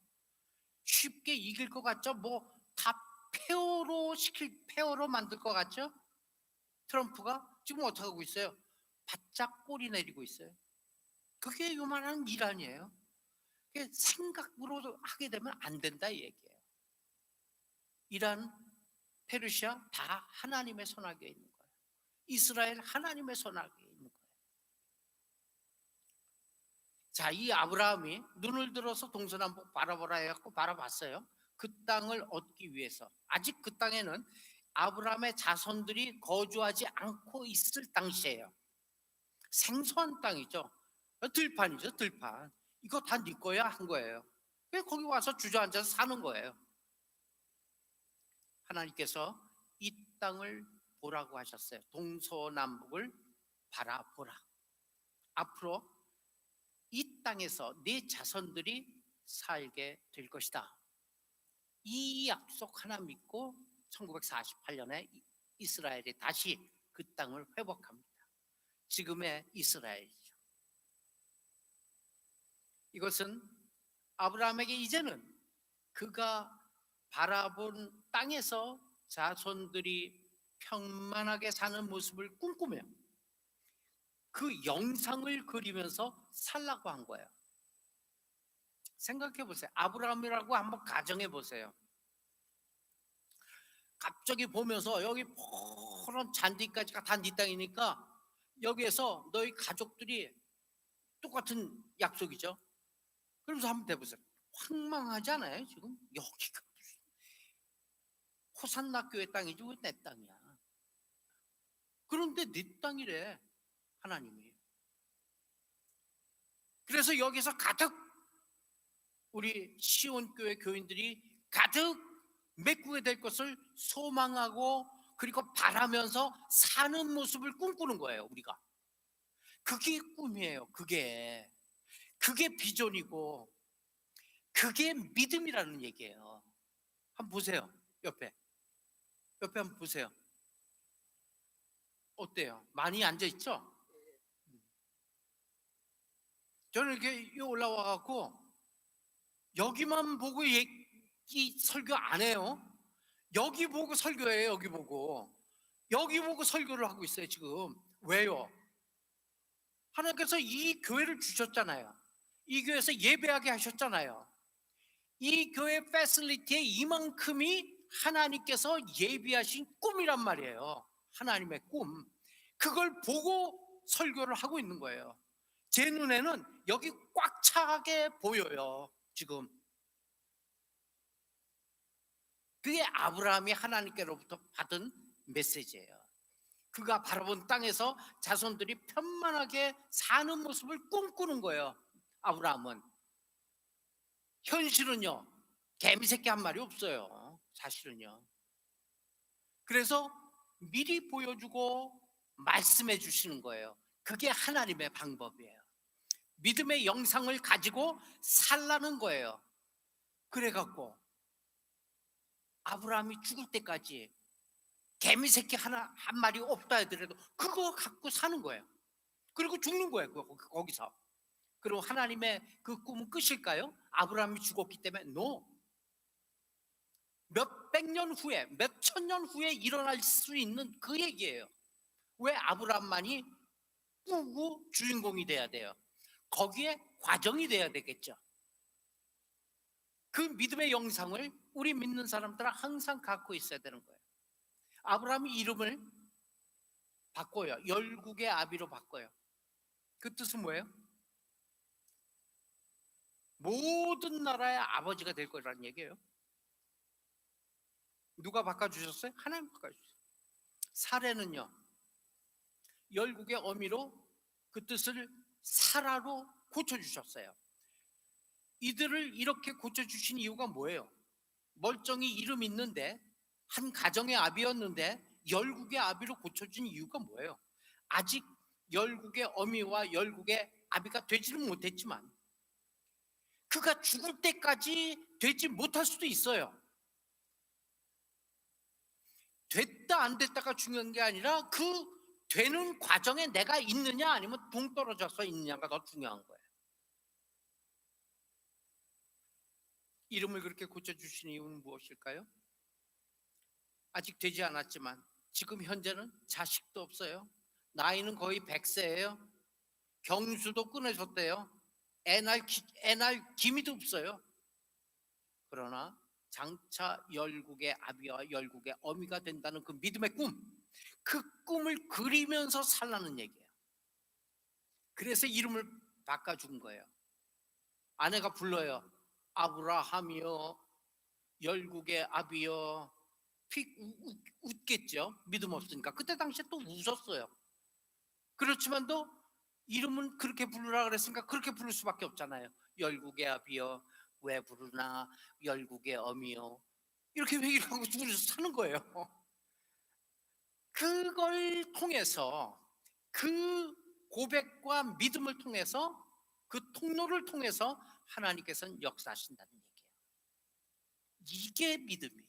Speaker 4: 쉽게 이길 것 같죠? 뭐 다 폐허로 만들 것 같죠? 트럼프가 지금 어떻게 하고 있어요? 바짝 꼬리 내리고 있어요. 그게 요만한 이란이에요. 그게 생각으로 하게 되면 안 된다 이 얘기예요. 이란, 페르시아 다 하나님의 손아귀에 있는 거예요. 이스라엘 하나님의 손아귀에 있는 거예요. 자, 이 아브라함이 눈을 들어서 동서남북 바라보라 해갖고 바라봤어요. 그 땅을 얻기 위해서. 아직 그 땅에는 아브라함의 자손들이 거주하지 않고 있을 당시예요. 생소한 땅이죠. 들판이죠, 들판. 이거 다 네 거야 한 거예요. 왜 거기 와서 주저앉아서 사는 거예요? 하나님께서 이 땅을 보라고 하셨어요. 동서남북을 바라보라. 앞으로 이 땅에서 네 자손들이 살게 될 것이다. 이 약속 하나 믿고 1948년에 이스라엘이 다시 그 땅을 회복합니다. 지금의 이스라엘이죠. 이것은 아브라함에게 이제는 그가 바라본 땅에서 자손들이 평안하게 사는 모습을 꿈꾸며 그 영상을 그리면서 살라고 한 거예요. 생각해 보세요. 아브라함이라고 한번 가정해 보세요. 갑자기 보면서 여기 푸른 잔디까지가 다 네 땅이니까 여기에서 너희 가족들이 똑같은 약속이죠. 그러면서 한번 해보세요. 황망하지 않아요? 지금 여기가 호산나 교회 땅이지 왜 내 땅이야? 그런데 네 땅이래 하나님이. 그래서 여기서 가득 우리 시온교회 교인들이 가득 메꾸게 될 것을 소망하고 그리고 바라면서 사는 모습을 꿈꾸는 거예요. 우리가 그게 꿈이에요. 그게 비전이고 그게 믿음이라는 얘기예요. 한번 보세요. 옆에 한번 보세요. 어때요? 많이 앉아 있죠? 저는 이렇게 올라와 갖고 여기만 보고 이 설교 안 해요. 여기 보고 설교해요. 여기 보고 설교를 하고 있어요. 지금 왜요? 하나님께서 이 교회를 주셨잖아요. 이 교회에서 예배하게 하셨잖아요. 이 교회 패실리티의 이만큼이 하나님께서 예비하신 꿈이란 말이에요. 하나님의 꿈. 그걸 보고 설교를 하고 있는 거예요. 제 눈에는 여기 꽉 차게 보여요. 지금 그게 아브라함이 하나님께로부터 받은 메시지예요. 그가 바라본 땅에서 자손들이 편만하게 사는 모습을 꿈꾸는 거예요. 아브라함은. 현실은요, 개미새끼 한 마리 없어요. 사실은요. 그래서 미리 보여주고 말씀해 주시는 거예요. 그게 하나님의 방법이에요. 믿음의 영상을 가지고 살라는 거예요. 그래갖고 아브라함이 죽을 때까지 개미새끼 한 마리 없다 하더라도 그거 갖고 사는 거예요. 그리고 죽는 거예요. 거기서. 그리고 하나님의 그 꿈은 끝일까요? 아브라함이 죽었기 때문에 no. 몇백 년 후에, 몇천 년 후에 일어날 수 있는 그 얘기예요. 왜 아브라함만이 꾸고 주인공이 돼야 돼요? 거기에 과정이 돼야 되겠죠. 그 믿음의 영상을 우리 믿는 사람들은 항상 갖고 있어야 되는 거예요. 아브라함이 이름을 바꿔요. 열국의 아비로 바꿔요. 그 뜻은 뭐예요? 모든 나라의 아버지가 될 거라는 얘기예요. 누가 바꿔주셨어요? 하나님 바꿔주셨어요. 사례는요, 열국의 어미로 그 뜻을 사라로 고쳐주셨어요. 이들을 이렇게 고쳐주신 이유가 뭐예요? 멀쩡히 이름 있는데 한 가정의 아비였는데 열국의 아비로 고쳐준 이유가 뭐예요? 아직 열국의 어미와 열국의 아비가 되지는 못했지만 그가 죽을 때까지 되지 못할 수도 있어요. 됐다 안 됐다가 중요한 게 아니라 그 되는 과정에 내가 있느냐 아니면 동떨어져서 있느냐가 더 중요한 거예요. 이름을 그렇게 고쳐주신 이유는 무엇일까요? 아직 되지 않았지만 지금 현재는 자식도 없어요. 나이는 거의 100세예요. 경수도 끊어졌대요. 애 날 기미도 없어요. 그러나 장차 열국의 아비와 열국의 어미가 된다는 그 믿음의 꿈, 그 꿈을 그리면서 살라는 얘기예요. 그래서 이름을 바꿔준 거예요. 아내가 불러요. 아브라함이여, 열국의 아비여. 웃겠죠. 믿음 없으니까. 그때 당시에 또 웃었어요. 그렇지만도 이름은 그렇게 부르라 그랬으니까 그렇게 부를 수밖에 없잖아요. 열국의 아비여, 왜 부르나, 열국의 어미여. 이렇게 회개를 하고 둘이서 사는 거예요. 그걸 통해서, 그 고백과 믿음을 통해서, 그 통로를 통해서 하나님께서는 역사하신다는 얘기예요. 이게 믿음이에요.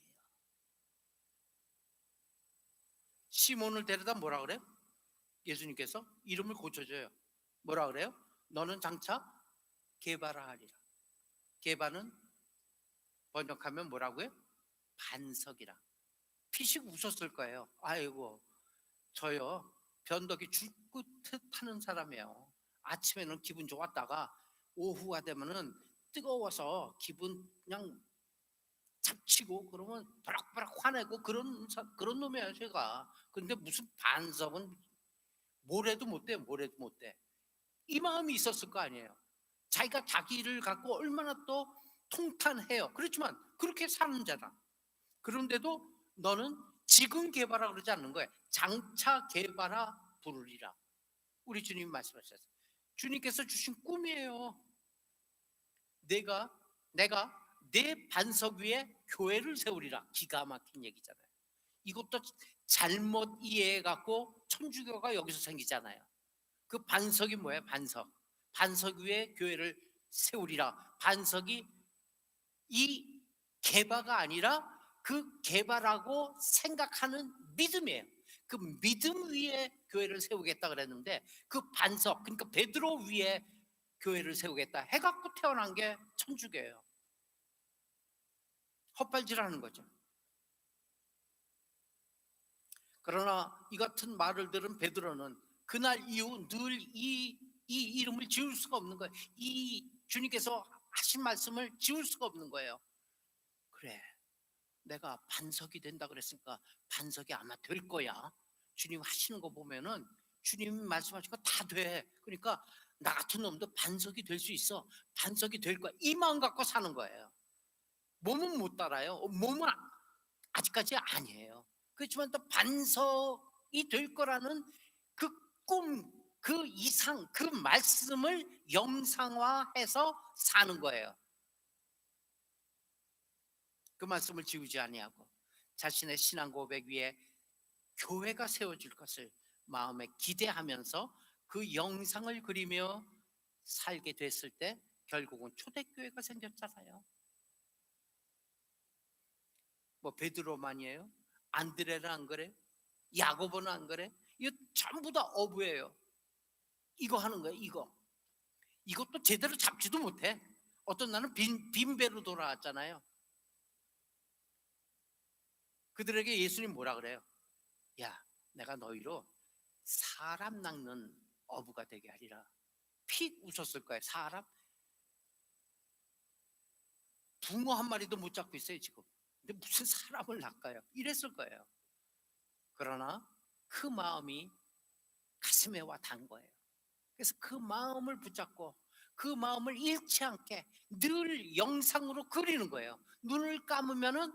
Speaker 4: 시몬을 데려다 뭐라 그래요? 예수님께서 이름을 고쳐줘요. 뭐라 그래요? 너는 장차 게바라 하리라. 게바는 번역하면 뭐라고요? 반석이라. 피식 웃었을 거예요. 아이고, 저요 변덕이 죽고 타는 사람이에요. 아침에는 기분 좋았다가 오후가 되면은 뜨거워서 기분 그냥 잡치고 그러면 버럭버럭 화내고 그런 놈이에요 제가. 근데 무슨 반석은 뭐래도 못 돼, 뭐래도 못 돼. 이 마음이 있었을 거 아니에요. 자기가 자기를 갖고 얼마나 또 통탄해요. 그렇지만 그렇게 사는 자다. 그런데도 너는 지금 개발하 그러지 않는 거예요. 장차 개발하 부르리라. 우리 주님이 말씀하셨어요. 주님께서 주신 꿈이에요. 내가 내 반석 위에 교회를 세우리라. 기가 막힌 얘기잖아요. 이것도 잘못 이해해갖고 천주교가 여기서 생기잖아요. 그 반석이 뭐예요? 반석 위에 교회를 세우리라. 반석이 이 개바가 아니라 그 개바라고 생각하는 믿음이에요. 그 믿음 위에 교회를 세우겠다 그랬는데 그 반석, 그러니까 베드로 위에 교회를 세우겠다 해갖고 태어난 게 천주교예요. 헛발질하는 거죠. 그러나 이 같은 말을 들은 베드로는 그날 이후 늘 이 이름을 지울 수가 없는 거예요. 이 주님께서 하신 말씀을 지울 수가 없는 거예요. 그래, 내가 반석이 된다 그랬으니까 반석이 아마 될 거야. 주님 하시는 거 보면은 주님 말씀하신 거 다 돼. 그러니까 나 같은 놈도 반석이 될 수 있어. 반석이 될 거야. 이 마음 갖고 사는 거예요. 몸은 못 따라요. 몸은 아직까지 아니에요. 그렇지만 또 반석이 될 거라는 그 꿈, 그 이상, 그 말씀을 영상화해서 사는 거예요. 그 말씀을 지우지 아니하고 자신의 신앙 고백 위에 교회가 세워질 것을 마음에 기대하면서 그 영상을 그리며 살게 됐을 때 결국은 초대교회가 생겼잖아요. 뭐 베드로만이에요? 안드레는 안 그래? 야고보는 안 그래? 이거 전부 다 어부예요. 이거 하는 거예요. 이것도 제대로 잡지도 못해. 어떤 날은 빈 배로 돌아왔잖아요. 그들에게 예수님 뭐라 그래요? 야, 내가 너희로 사람 낚는 어부가 되게 하리라. 픽 웃었을 거예요. 사람? 붕어 한 마리도 못 잡고 있어요 지금. 근데 무슨 사람을 낚아요? 이랬을 거예요. 그러나 그 마음이 가슴에 와 닿은 거예요. 그래서 그 마음을 붙잡고 그 마음을 잃지 않게 늘 영상으로 그리는 거예요. 눈을 감으면은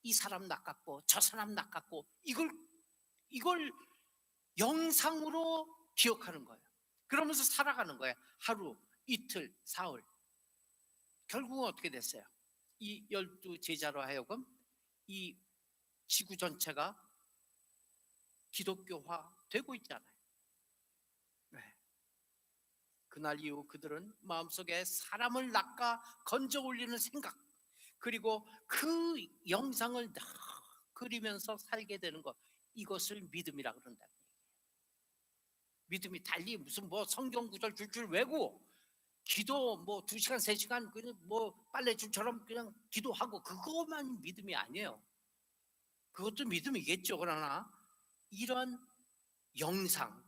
Speaker 4: 이 사람 낚았고 저 사람 낚았고 이걸 영상으로 기억하는 거예요. 그러면서 살아가는 거예요. 하루, 이틀, 사흘. 결국은 어떻게 됐어요? 이 12 제자로 하여금 이 지구 전체가 기독교화 되고 있잖아요. 네. 그날 이후 그들은 마음속에 사람을 낚아 건져 올리는 생각, 그리고 그 영상을 그리면서 살게 되는 것, 이것을 믿음이라 그런다. 믿음이 달리 무슨 뭐 성경 구절 줄줄 외고 기도 뭐 2시간 3시간 그냥 뭐 빨래줄처럼 그냥 기도하고 그것만 믿음이 아니에요. 그것도 믿음이겠죠. 그러나 이런 영상,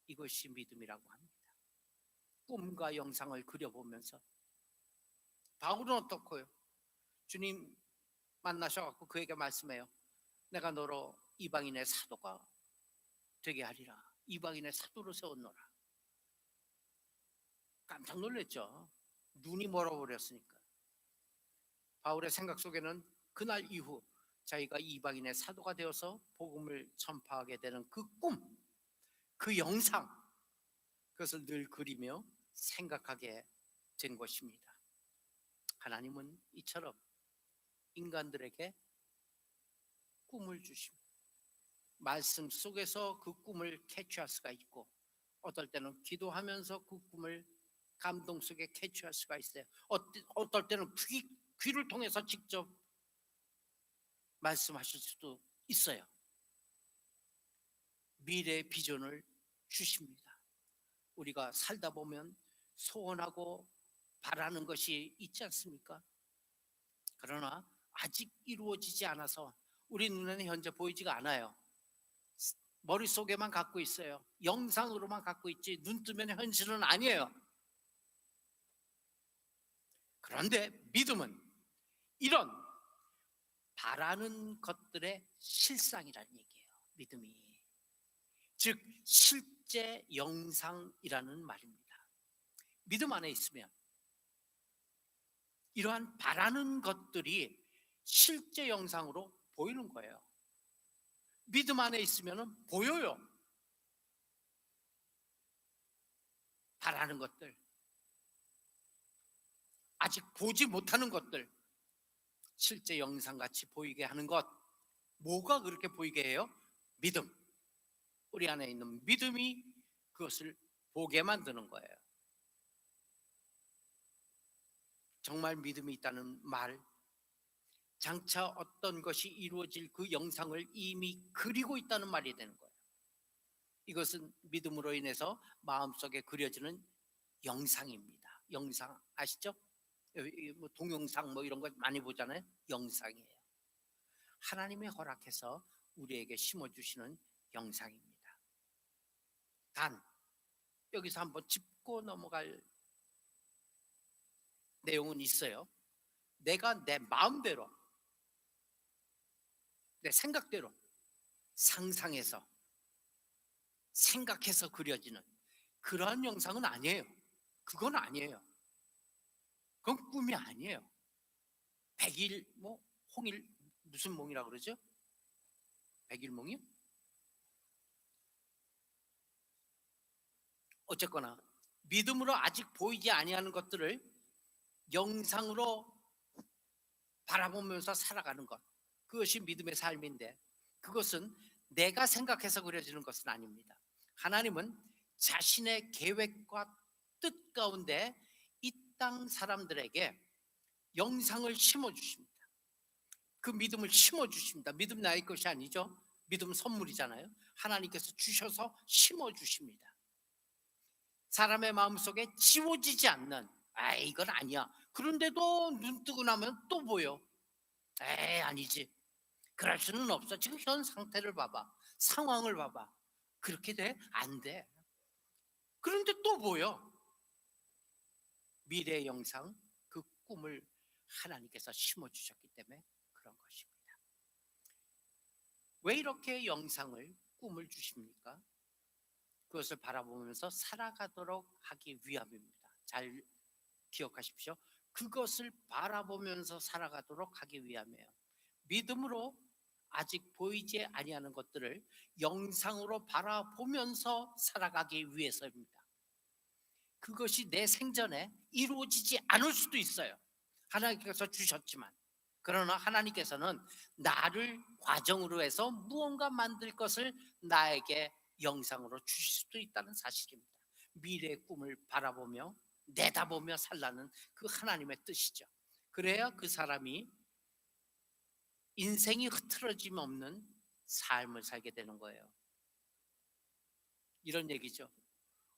Speaker 4: 이것이 믿음이라고 합니다. 꿈과 영상을 그려보면서 바울은 어떻고요? 주님 만나셔갖고 그에게 말씀해요. 내가 너로 이방인의 사도가 되게 하리라. 이방인의 사도로 세웠노라. 깜짝 놀랐죠. 눈이 멀어버렸으니까. 바울의 생각 속에는 그날 이후 자기가 이방인의 사도가 되어서 복음을 전파하게 되는 그 꿈, 그 영상, 그것을 늘 그리며 생각하게 된 것입니다. 하나님은 이처럼 인간들에게 꿈을 주십니다. 말씀 속에서 그 꿈을 캐치할 수가 있고, 어떨 때는 기도하면서 그 꿈을 감동 속에 캐치할 수가 있어요. 어떨 때는 귀를 통해서 직접 말씀하실 수도 있어요. 미래의 비전을 주십니다. 우리가 살다 보면 소원하고 바라는 것이 있지 않습니까? 그러나 아직 이루어지지 않아서 우리 눈에는 현재 보이지가 않아요. 머릿속에만 갖고 있어요. 영상으로만 갖고 있지 눈 뜨면 현실은 아니에요. 그런데 믿음은 이런 바라는 것들의 실상이라는 얘기예요. 믿음이. 즉 실제 영상이라는 말입니다. 믿음 안에 있으면 이러한 바라는 것들이 실제 영상으로 보이는 거예요. 믿음 안에 있으면 보여요. 바라는 것들, 아직 보지 못하는 것들, 실제 영상같이 보이게 하는 것. 뭐가 그렇게 보이게 해요? 믿음. 우리 안에 있는 믿음이 그것을 보게 만드는 거예요. 정말 믿음이 있다는 말, 장차 어떤 것이 이루어질 그 영상을 이미 그리고 있다는 말이 되는 거예요. 이것은 믿음으로 인해서 마음속에 그려지는 영상입니다. 영상 아시죠? 뭐 동영상 뭐 이런 거 많이 보잖아요. 영상이에요. 하나님이 허락해서 우리에게 심어주시는 영상입니다. 단 여기서 한번 짚고 넘어갈 내용은 있어요. 내가 내 마음대로, 내 생각대로 상상해서 생각해서 그려지는 그러한 영상은 아니에요. 그건 아니에요. 그건 꿈이 아니에요. 백일 뭐 홍일 무슨 몽이라고 그러죠? 백일몽이요? 어쨌거나 믿음으로 아직 보이지 아니하는 것들을 영상으로 바라보면서 살아가는 것, 그것이 믿음의 삶인데, 그것은 내가 생각해서 그려지는 것은 아닙니다. 하나님은 자신의 계획과 뜻 가운데 이 땅 사람들에게 영상을 심어주십니다. 그 믿음을 심어주십니다. 믿음 나의 것이 아니죠. 믿음은 선물이잖아요. 하나님께서 주셔서 심어주십니다. 사람의 마음속에 지워지지 않는, 이건 아니야. 그런데도 눈 뜨고 나면 또 보여. 아니지. 그럴 수는 없어. 지금 현 상태를 봐봐. 상황을 봐봐. 그렇게 돼? 안 돼. 그런데 또 보여. 미래의 영상, 그 꿈을 하나님께서 심어주셨기 때문에 그런 것입니다. 왜 이렇게 영상을, 꿈을 주십니까? 그것을 바라보면서 살아가도록 하기 위함입니다. 잘 기억하십시오. 그것을 바라보면서 살아가도록 하기 위함이에요. 믿음으로 아직 보이지 아니하는 것들을 영상으로 바라보면서 살아가기 위해서입니다. 그것이 내 생전에 이루어지지 않을 수도 있어요. 하나님께서 주셨지만. 그러나 하나님께서는 나를 과정으로 해서 무언가 만들 것을 나에게 영상으로 주실 수도 있다는 사실입니다. 미래의 꿈을 바라보며 내다보며 살라는 그 하나님의 뜻이죠. 그래야 그 사람이 인생이 흐트러짐 없는 삶을 살게 되는 거예요. 이런 얘기죠.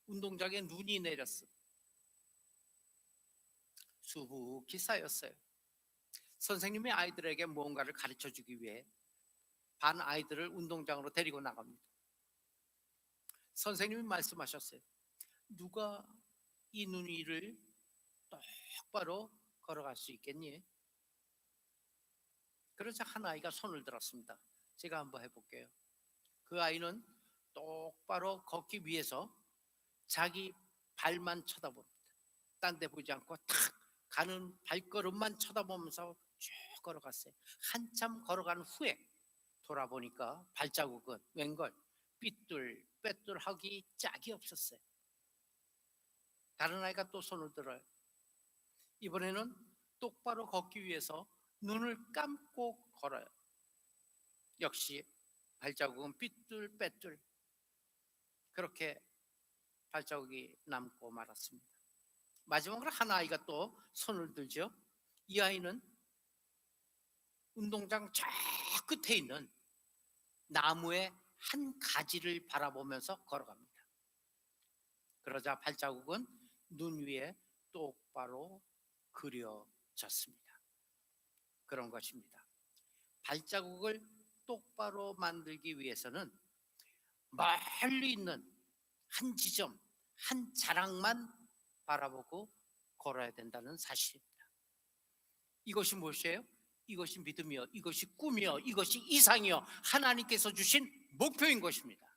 Speaker 4: 운동장에 눈이 내렸어. 수북히 쌓였어요. 선생님이 아이들에게 무언가를 가르쳐 주기 위해 반 아이들을 운동장으로 데리고 나갑니다. 선생님이 말씀하셨어요. 누가 이 눈 위를 똑바로 걸어갈 수 있겠니? 그러자 한 아이가 손을 들었습니다. 제가 한번 해볼게요. 그 아이는 똑바로 걷기 위해서 자기 발만 쳐다봅니다. 딴 데 보지 않고 탁 가는 발걸음만 쳐다보면서 쭉 걸어갔어요. 한참 걸어간 후에 돌아보니까 발자국은 웬걸 삐뚤빼뚤하기 짝이 없었어요. 다른 아이가 또 손을 들어요. 이번에는 똑바로 걷기 위해서 눈을 감고 걸어요. 역시 발자국은 삐뚤빼뚤 그렇게 발자국이 남고 말았습니다. 마지막으로 한 아이가 또 손을 들죠. 이 아이는 운동장 저 끝에 있는 나무의 한 가지를 바라보면서 걸어갑니다. 그러자 발자국은 눈 위에 똑바로 그려졌습니다. 그런 것입니다. 발자국을 똑바로 만들기 위해서는 멀리 있는 한 지점, 한 자락만 바라보고 걸어야 된다는 사실입니다. 이것이 무엇이에요? 이것이 믿음이요, 이것이 꿈이요, 이것이 이상이요, 하나님께서 주신 목표인 것입니다.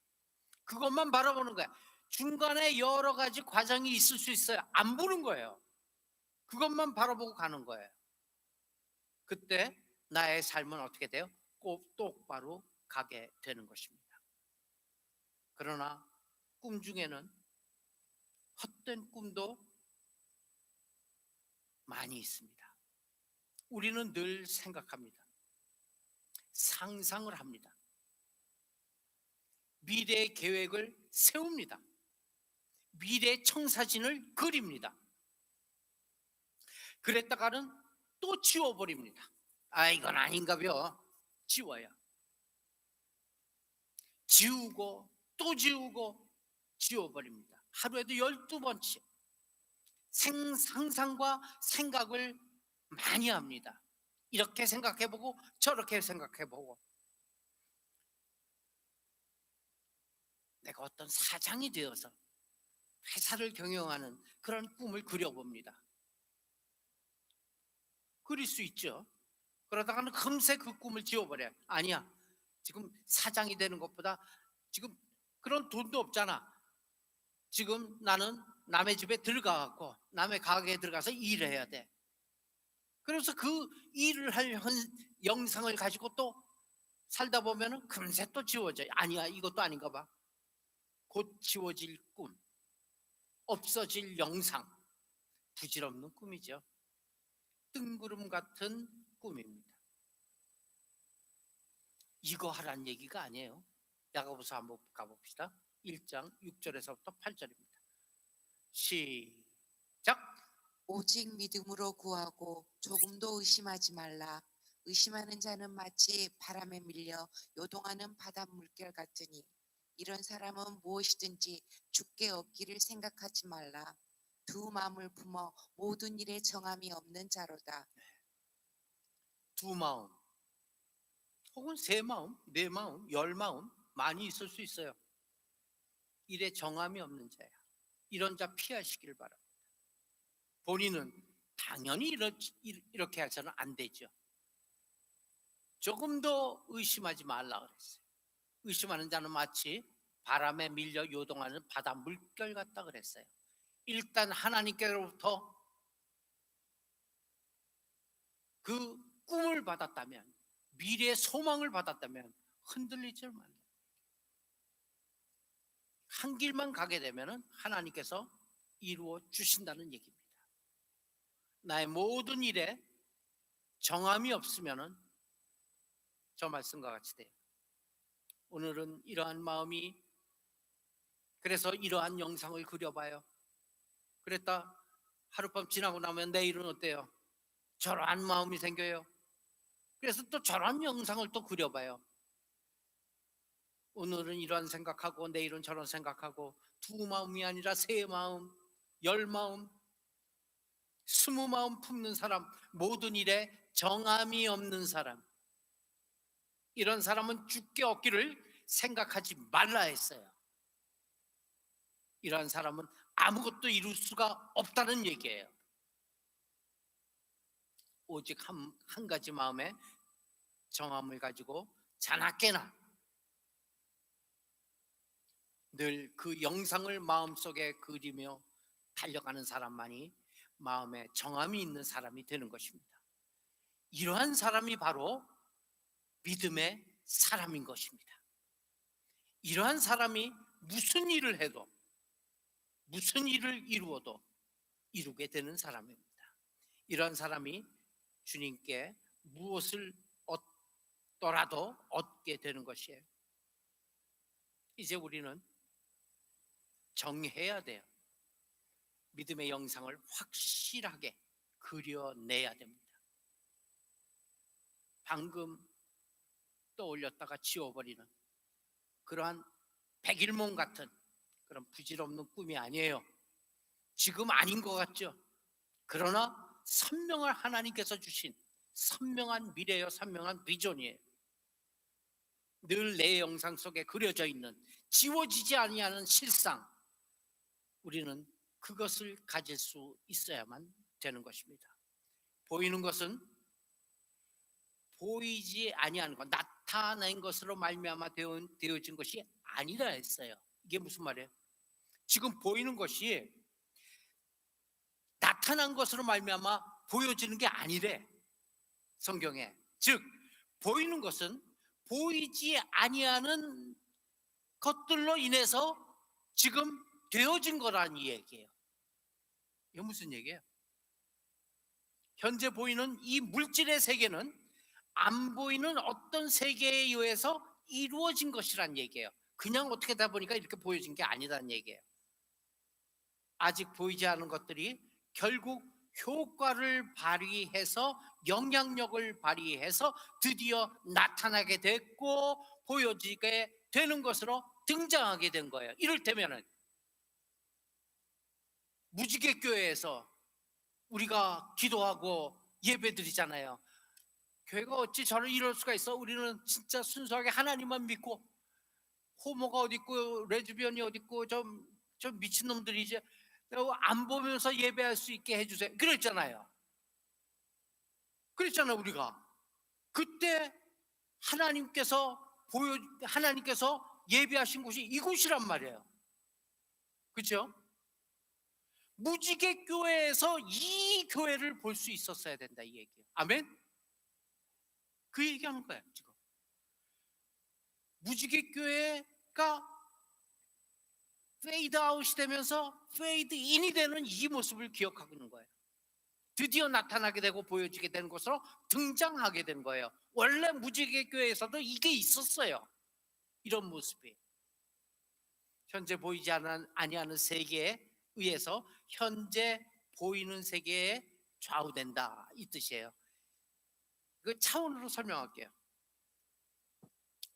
Speaker 4: 그것만 바라보는 거야. 중간에 여러 가지 과정이 있을 수 있어요. 안 보는 거예요. 그것만 바라보고 가는 거예요. 그때 나의 삶은 어떻게 돼요? 꼭 똑바로 가게 되는 것입니다. 그러나 꿈 중에는 헛된 꿈도 많이 있습니다. 우리는 늘 생각합니다. 상상을 합니다. 미래의 계획을 세웁니다. 미래의 청사진을 그립니다. 그랬다가는 또 지워버립니다. 아, 이건 아닌가벼. 지워요. 지우고 또 지우고 지워버립니다. 하루에도 12번씩 상상과 생각을 많이 합니다. 이렇게 생각해보고 저렇게 생각해보고 내가 어떤 사장이 되어서 회사를 경영하는 그런 꿈을 그려봅니다. 그릴 수 있죠. 그러다가는 금세 그 꿈을 지워버려요. 아니야, 지금 사장이 되는 것보다 지금 그런 돈도 없잖아. 지금 나는 남의 집에 들어가고 남의 가게에 들어가서 일을 해야 돼. 그래서 그 일을 할 영상을 가지고 또 살다 보면은 금세 또 지워져요. 아니야, 이것도 아닌가 봐. 곧 지워질 꿈, 없어질 영상, 부질없는 꿈이죠. 뜬구름 같은 꿈입니다. 이거 하라는 얘기가 아니에요. 야고보서 한번 가봅시다. 1장 6절에서부터 8절입니다. 시작.
Speaker 5: 오직 믿음으로 구하고 조금도 의심하지 말라. 의심하는 자는 마치 바람에 밀려 요동하는 바다 물결 같으니 이런 사람은 무엇이든지 주께 얻기를 생각하지 말라. 두 마음을 품어 모든 일에 정함이 없는 자로다.
Speaker 4: 두 마음, 혹은 세 마음, 네 마음, 열 마음 많이 있을 수 있어요. 일에 정함이 없는 자야. 이런 자 피하시길 바랍니다. 본인은 당연히 이렇게 해서는 안 되죠. 조금 더 의심하지 말라 그랬어요. 의심하는 자는 마치 바람에 밀려 요동하는 바다 물결 같다 그랬어요. 일단 하나님께로부터 그 꿈을 받았다면, 미래의 소망을 받았다면 흔들리지 말라. 한 길만 가게 되면 하나님께서 이루어 주신다는 얘기입니다. 나의 모든 일에 정함이 없으면 저 말씀과 같이 돼요. 오늘은 이러한 마음이, 그래서 이러한 영상을 그려봐요. 그랬다 하룻밤 지나고 나면 내일은 어때요? 저러한 마음이 생겨요. 그래서 또 저런 영상을 또 그려봐요. 오늘은 이런 생각하고 내일은 저런 생각하고, 두 마음이 아니라 세 마음, 열 마음, 스무 마음 품는 사람, 모든 일에 정함이 없는 사람, 이런 사람은 죽게 얻기를 생각하지 말라 했어요. 이러한 사람은 아무것도 이룰 수가 없다는 얘기예요. 오직 한 가지 마음에 정함을 가지고 자나깨나 늘 그 영상을 마음속에 그리며 달려가는 사람만이 마음에 정함이 있는 사람이 되는 것입니다. 이러한 사람이 바로 믿음의 사람인 것입니다. 이러한 사람이 무슨 일을 해도, 무슨 일을 이루어도 이루게 되는 사람입니다. 이러한 사람이 주님께 무엇을 얻더라도 얻게 되는 것이에요. 이제 우리는 정해야 돼요. 믿음의 영상을 확실하게 그려내야 됩니다. 방금 떠올렸다가 지워버리는 그러한 백일몽 같은 그런 부질없는 꿈이 아니에요. 지금 아닌 것 같죠? 그러나 선명한 하나님께서 주신 선명한 미래요, 선명한 비전이에요. 늘 내 영상 속에 그려져 있는 지워지지 아니하는 실상, 우리는 그것을 가질 수 있어야만 되는 것입니다. 보이는 것은 보이지 아니하는 것, 나타낸 것으로 말미암아 되어진 것이 아니라 했어요. 이게 무슨 말이에요? 지금 보이는 것이 나타난 것으로 말미암아 보여지는 게 아니래, 성경에. 즉 보이는 것은 보이지 아니하는 것들로 인해서 지금 되어진 거라는 얘기예요. 이게 무슨 얘기예요? 현재 보이는 이 물질의 세계는 안 보이는 어떤 세계에 의해서 이루어진 것이란 얘기예요. 그냥 어떻게 다 보니까 이렇게 보여진 게 아니라는 얘기예요. 아직 보이지 않은 것들이 결국 효과를 발휘해서, 영향력을 발휘해서 드디어 나타나게 됐고 보여지게 되는 것으로 등장하게 된 거예요. 이를테면은 무지개교회에서 우리가 기도하고 예배드리잖아요. 교회가 어찌 저를 이럴 수가 있어? 우리는 진짜 순수하게 하나님만 믿고, 호모가 어디 있고 레즈비언이 어디 있고 좀 미친놈들이지, 안 보면서 예배할 수 있게 해주세요, 그랬잖아요. 그랬잖아요. 우리가 그때 하나님께서 예배하신 곳이 이곳이란 말이에요. 그렇죠? 무지개 교회에서 이 교회를 볼 수 있었어야 된다, 이 얘기예요. 아멘. 그 얘기하는 거예요. 지금 무지개 교회가 페이드 아웃이 되면서 페이드 인이 되는 이 모습을 기억하고 있는 거예요. 드디어 나타나게 되고 보여지게 되는 것으로 등장하게 된 거예요. 원래 무지개 교회에서도 이게 있었어요. 이런 모습이 현재 보이지 아니하는 세계에 의해서 현재 보이는 세계에 좌우된다, 이 뜻이에요. 그 차원으로 설명할게요.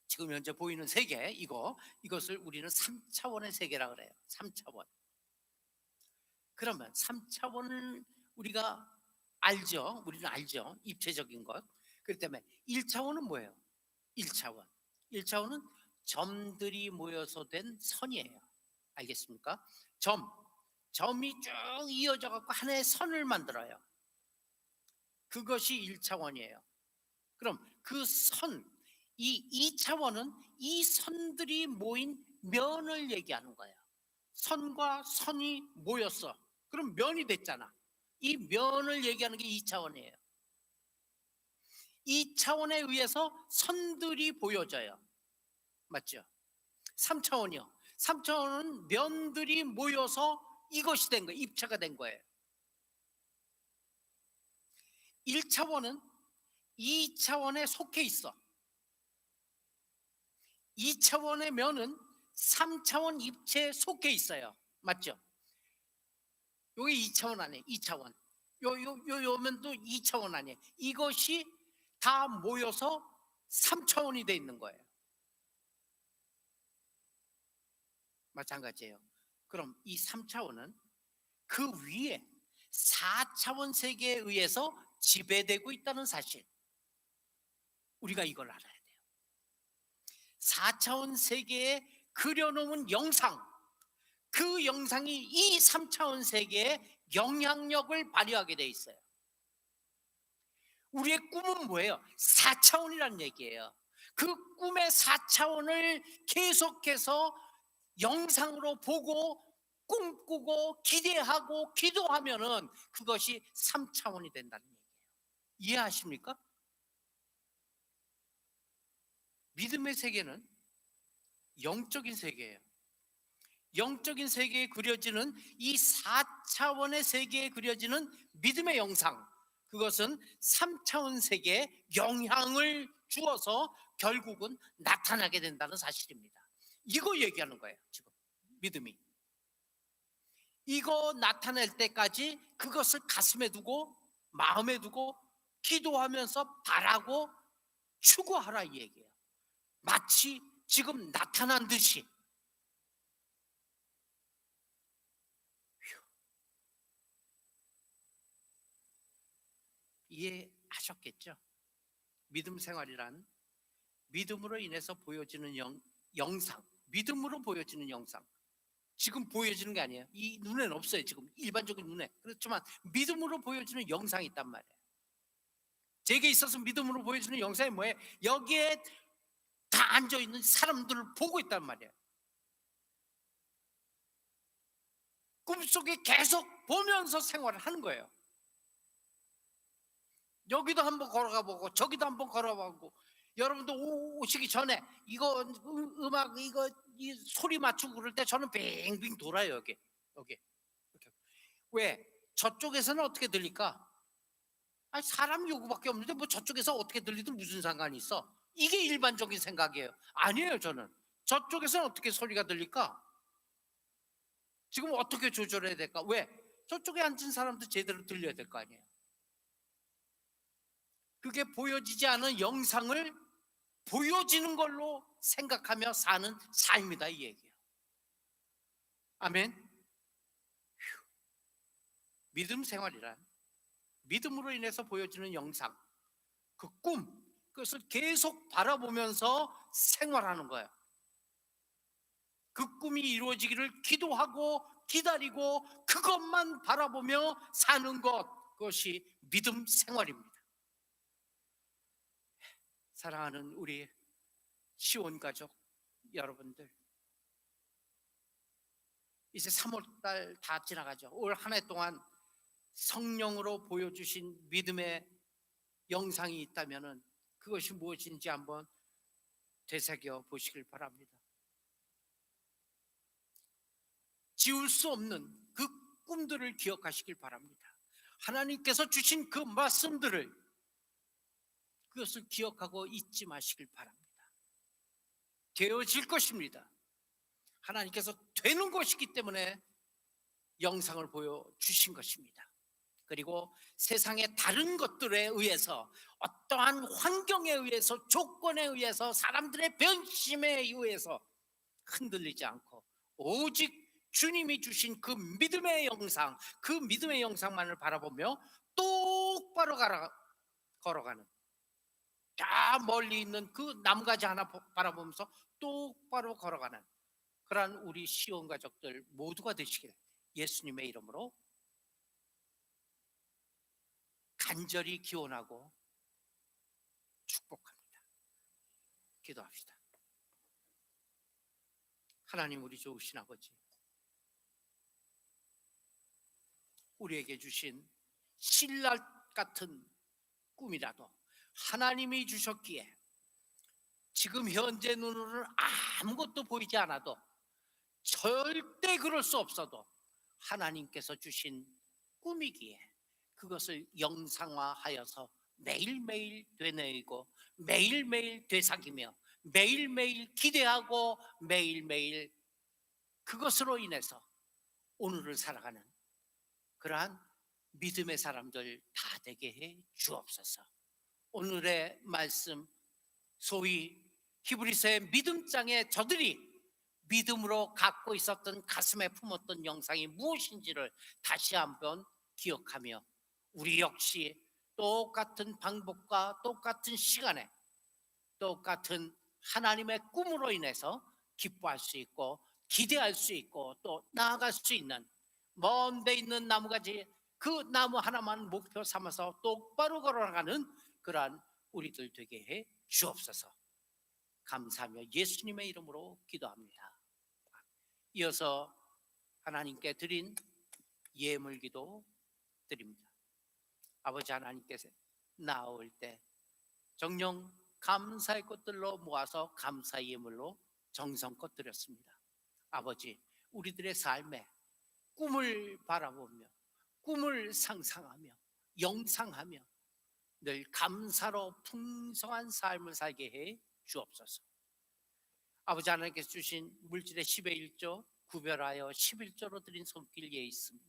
Speaker 4: 지금 현재 보이는 세계, 이것을 우리는 3차원의 세계라 그래요. 3차원. 그러면 3차원을 우리가 알죠. 우리는 알죠. 입체적인 것. 그렇기 때문에 1차원은 뭐예요? 1차원은 점들이 모여서 된 선이에요. 알겠습니까? 점이 쭉 이어져 갖고 하나의 선을 만들어요. 그것이 1차원이에요. 그럼 그 선, 이 2차원은 이 선들이 모인 면을 얘기하는 거예요. 선과 선이 모였어. 그럼 면이 됐잖아. 이 면을 얘기하는 게 2차원이에요. 2차원에 의해서 선들이 보여져요. 맞죠? 3차원이요. 3차원은 면들이 모여서 이것이 된 거예요. 입체가 된 거예요. 1차원은 2차원에 속해 있어. 2차원의 면은 3차원 입체에 속해 있어요. 맞죠? 요게 2차원 아니에요. 2차원. 요 면도 2차원 아니에요. 이것이 다 모여서 3차원이 돼 있는 거예요. 마찬가지예요. 그럼 이 3차원은 그 위에 4차원 세계에 의해서 지배되고 있다는 사실, 우리가 이걸 알아야 돼요. 4차원 세계에 그려놓은 영상, 그 영상이 이 3차원 세계에 영향력을 발휘하게 돼 있어요. 우리의 꿈은 뭐예요? 4차원이라는 얘기예요. 그 꿈의 4차원을 계속해서 영상으로 보고 꿈꾸고 기대하고 기도하면은 그것이 3차원이 된다는 얘기예요. 이해하십니까? 믿음의 세계는 영적인 세계예요. 영적인 세계에 그려지는 이 4차원의 세계에 그려지는 믿음의 영상, 그것은 3차원 세계에 영향을 주어서 결국은 나타나게 된다는 사실입니다. 이거 얘기하는 거예요. 지금 믿음이 이거 나타낼 때까지 그것을 가슴에 두고 마음에 두고 기도하면서 바라고 추구하라, 이 얘기예요. 마치 지금 나타난 듯이. 이해하셨겠죠? 믿음 생활이란 믿음으로 인해서 보여지는 영상, 믿음으로 보여지는 영상, 지금 보여지는 게 아니에요. 이 눈에는 없어요. 지금 일반적인 눈에. 그렇지만 믿음으로 보여지는 영상이 있단 말이에요. 제게 있어서 믿음으로 보여지는 영상이 뭐예요? 여기에 다 앉아있는 사람들을 보고 있단 말이에요. 꿈속에 계속 보면서 생활을 하는 거예요. 여기도 한번 걸어가 보고 저기도 한번 걸어가 보고, 여러분도 오시기 전에 이거 음악 이거 이 소리 맞추고 그럴 때 저는 빙빙 돌아요. 여기 이렇게. 왜? 저쪽에서는 어떻게 들릴까? 아니, 사람 요구밖에 없는데 뭐 저쪽에서 어떻게 들리든 무슨 상관이 있어? 이게 일반적인 생각이에요. 아니에요. 저는 저쪽에서는 어떻게 소리가 들릴까? 지금 어떻게 조절해야 될까? 왜? 저쪽에 앉은 사람도 제대로 들려야 될 거 아니에요. 그게 보여지지 않은 영상을 보여지는 걸로 생각하며 사는 삶이다, 이 얘기예요. 아멘. 믿음 생활이란 믿음으로 인해서 보여지는 영상, 그 꿈, 그것을 계속 바라보면서 생활하는 거예요. 그 꿈이 이루어지기를 기도하고 기다리고 그것만 바라보며 사는 것, 그것이 믿음 생활입니다. 사랑하는 우리 시온 가족 여러분들, 이제 3월달 다 지나가죠. 올 한 해 동안 성령으로 보여주신 믿음의 영상이 있다면 그것이 무엇인지 한번 되새겨 보시길 바랍니다. 지울 수 없는 그 꿈들을 기억하시길 바랍니다. 하나님께서 주신 그 말씀들을, 그것을 기억하고 잊지 마시길 바랍니다. 되어질 것입니다. 하나님께서 되는 것이기 때문에 영상을 보여주신 것입니다. 그리고 세상의 다른 것들에 의해서, 어떠한 환경에 의해서, 조건에 의해서, 사람들의 변심에 의해서 흔들리지 않고 오직 주님이 주신 그 믿음의 영상, 그 믿음의 영상만을 바라보며 똑바로 걸어가는, 저 멀리 있는 그 나무가지 하나 바라보면서 똑바로 걸어가는 그러한 우리 시온 가족들 모두가 되시길 예수님의 이름으로 간절히 기원하고 축복합니다. 기도합시다. 하나님, 우리 좋으신 아버지, 우리에게 주신 신랄 같은 꿈이라도 하나님이 주셨기에 지금 현재 눈으로는 아무것도 보이지 않아도, 절대 그럴 수 없어도 하나님께서 주신 꿈이기에 그것을 영상화하여서 매일매일 되뇌이고 매일매일 되새기며 매일매일 기대하고 매일매일 그것으로 인해서 오늘을 살아가는 그러한 믿음의 사람들 다 되게 해 주옵소서. 오늘의 말씀, 소위 히브리서의 믿음장에 저들이 믿음으로 갖고 있었던, 가슴에 품었던 영상이 무엇인지를 다시 한번 기억하며 우리 역시 똑같은 방법과 똑같은 시간에 똑같은 하나님의 꿈으로 인해서 기뻐할 수 있고 기대할 수 있고 또 나아갈 수 있는, 먼 데 있는 나무가지 그 나무 하나만 목표 삼아서 똑바로 걸어가는 그러한 우리들 되게 해 주옵소서. 감사하며 예수님의 이름으로 기도합니다. 이어서 하나님께 드린 예물기도 드립니다. 아버지 하나님께서 나올 때 정녕 감사의 꽃들로 모아서 감사 예물로 정성껏 드렸습니다. 아버지, 우리들의 삶에 꿈을 바라보며 꿈을 상상하며 영상하며 늘 감사로 풍성한 삶을 살게 해 주옵소서. 아버지 하나님께서 주신 물질의 10의 1조 구별하여 11조로 드린 손길 예에 있습니다.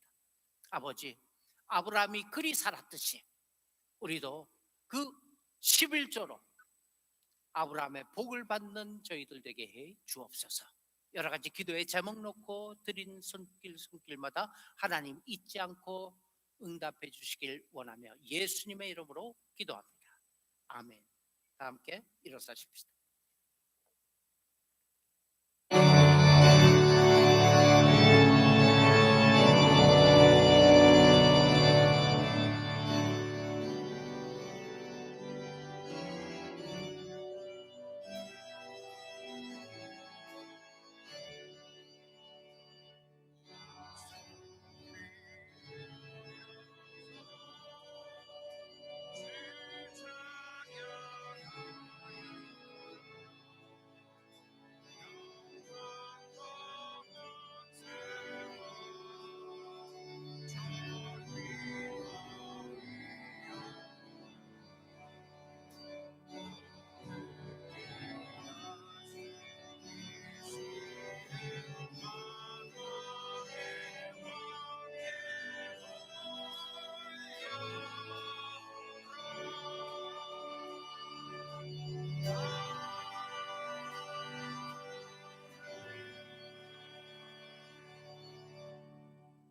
Speaker 4: 아버지, 아브라함이 그리 살았듯이 우리도 그 11조로 아브라함의 복을 받는 저희들 되게 해 주옵소서. 여러 가지 기도의 제목 놓고 드린 손길마다 하나님 잊지 않고 응답해 주시길 원하며 예수님의 이름으로 기도합니다. 아멘. 다 함께 일어서십시다.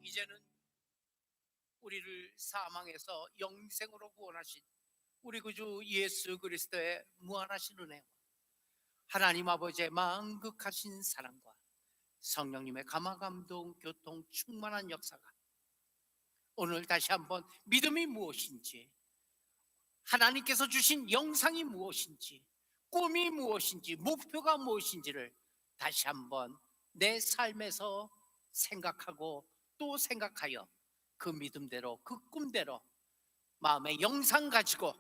Speaker 4: 이제는 우리를 사망에서 영생으로 구원하신 우리 구주 예수 그리스도의 무한하신 은혜와 하나님 아버지의 만극하신 사랑과 성령님의 감화감동 교통 충만한 역사가 오늘 다시 한번 믿음이 무엇인지, 하나님께서 주신 영상이 무엇인지, 꿈이 무엇인지, 목표가 무엇인지를 다시 한번 내 삶에서 생각하고 또 생각하여 그 믿음대로, 그 꿈대로 마음의 영상 가지고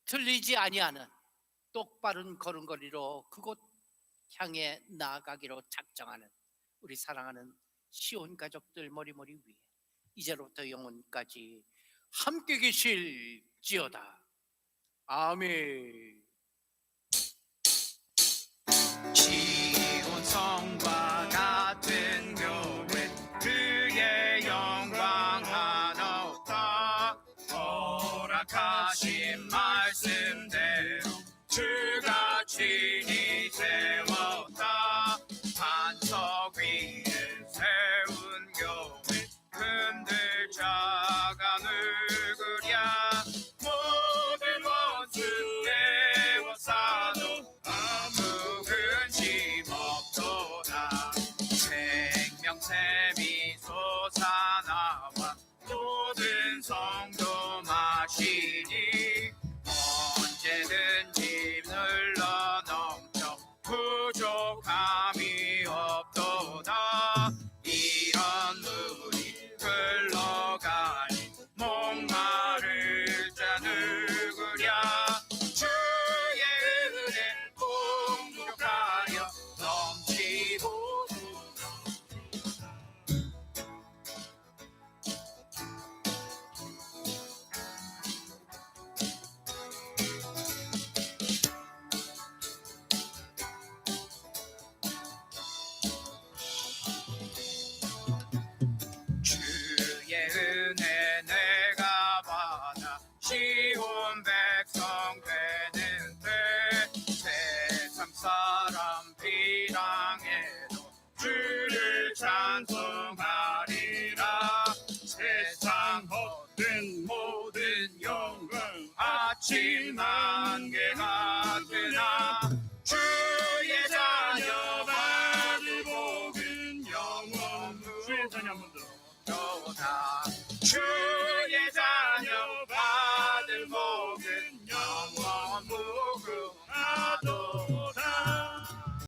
Speaker 4: 틀리지 아니하는 똑바른 걸음걸이로 그곳 향해 나아가기로 작정하는 우리 사랑하는 시온 가족들 머리머리 위에 이제로부터 영원까지 함께 계실지어다. 아멘.
Speaker 6: 시온 성과 같은 교회 그의 영광 하나없다. 허락하신 말씀대로 주가 친히 세웠다. 반석 위에 세운 교회 흔들 자가 누구랴. 모든 원수 에워싸도 아무 근심 없도다. 생명샘이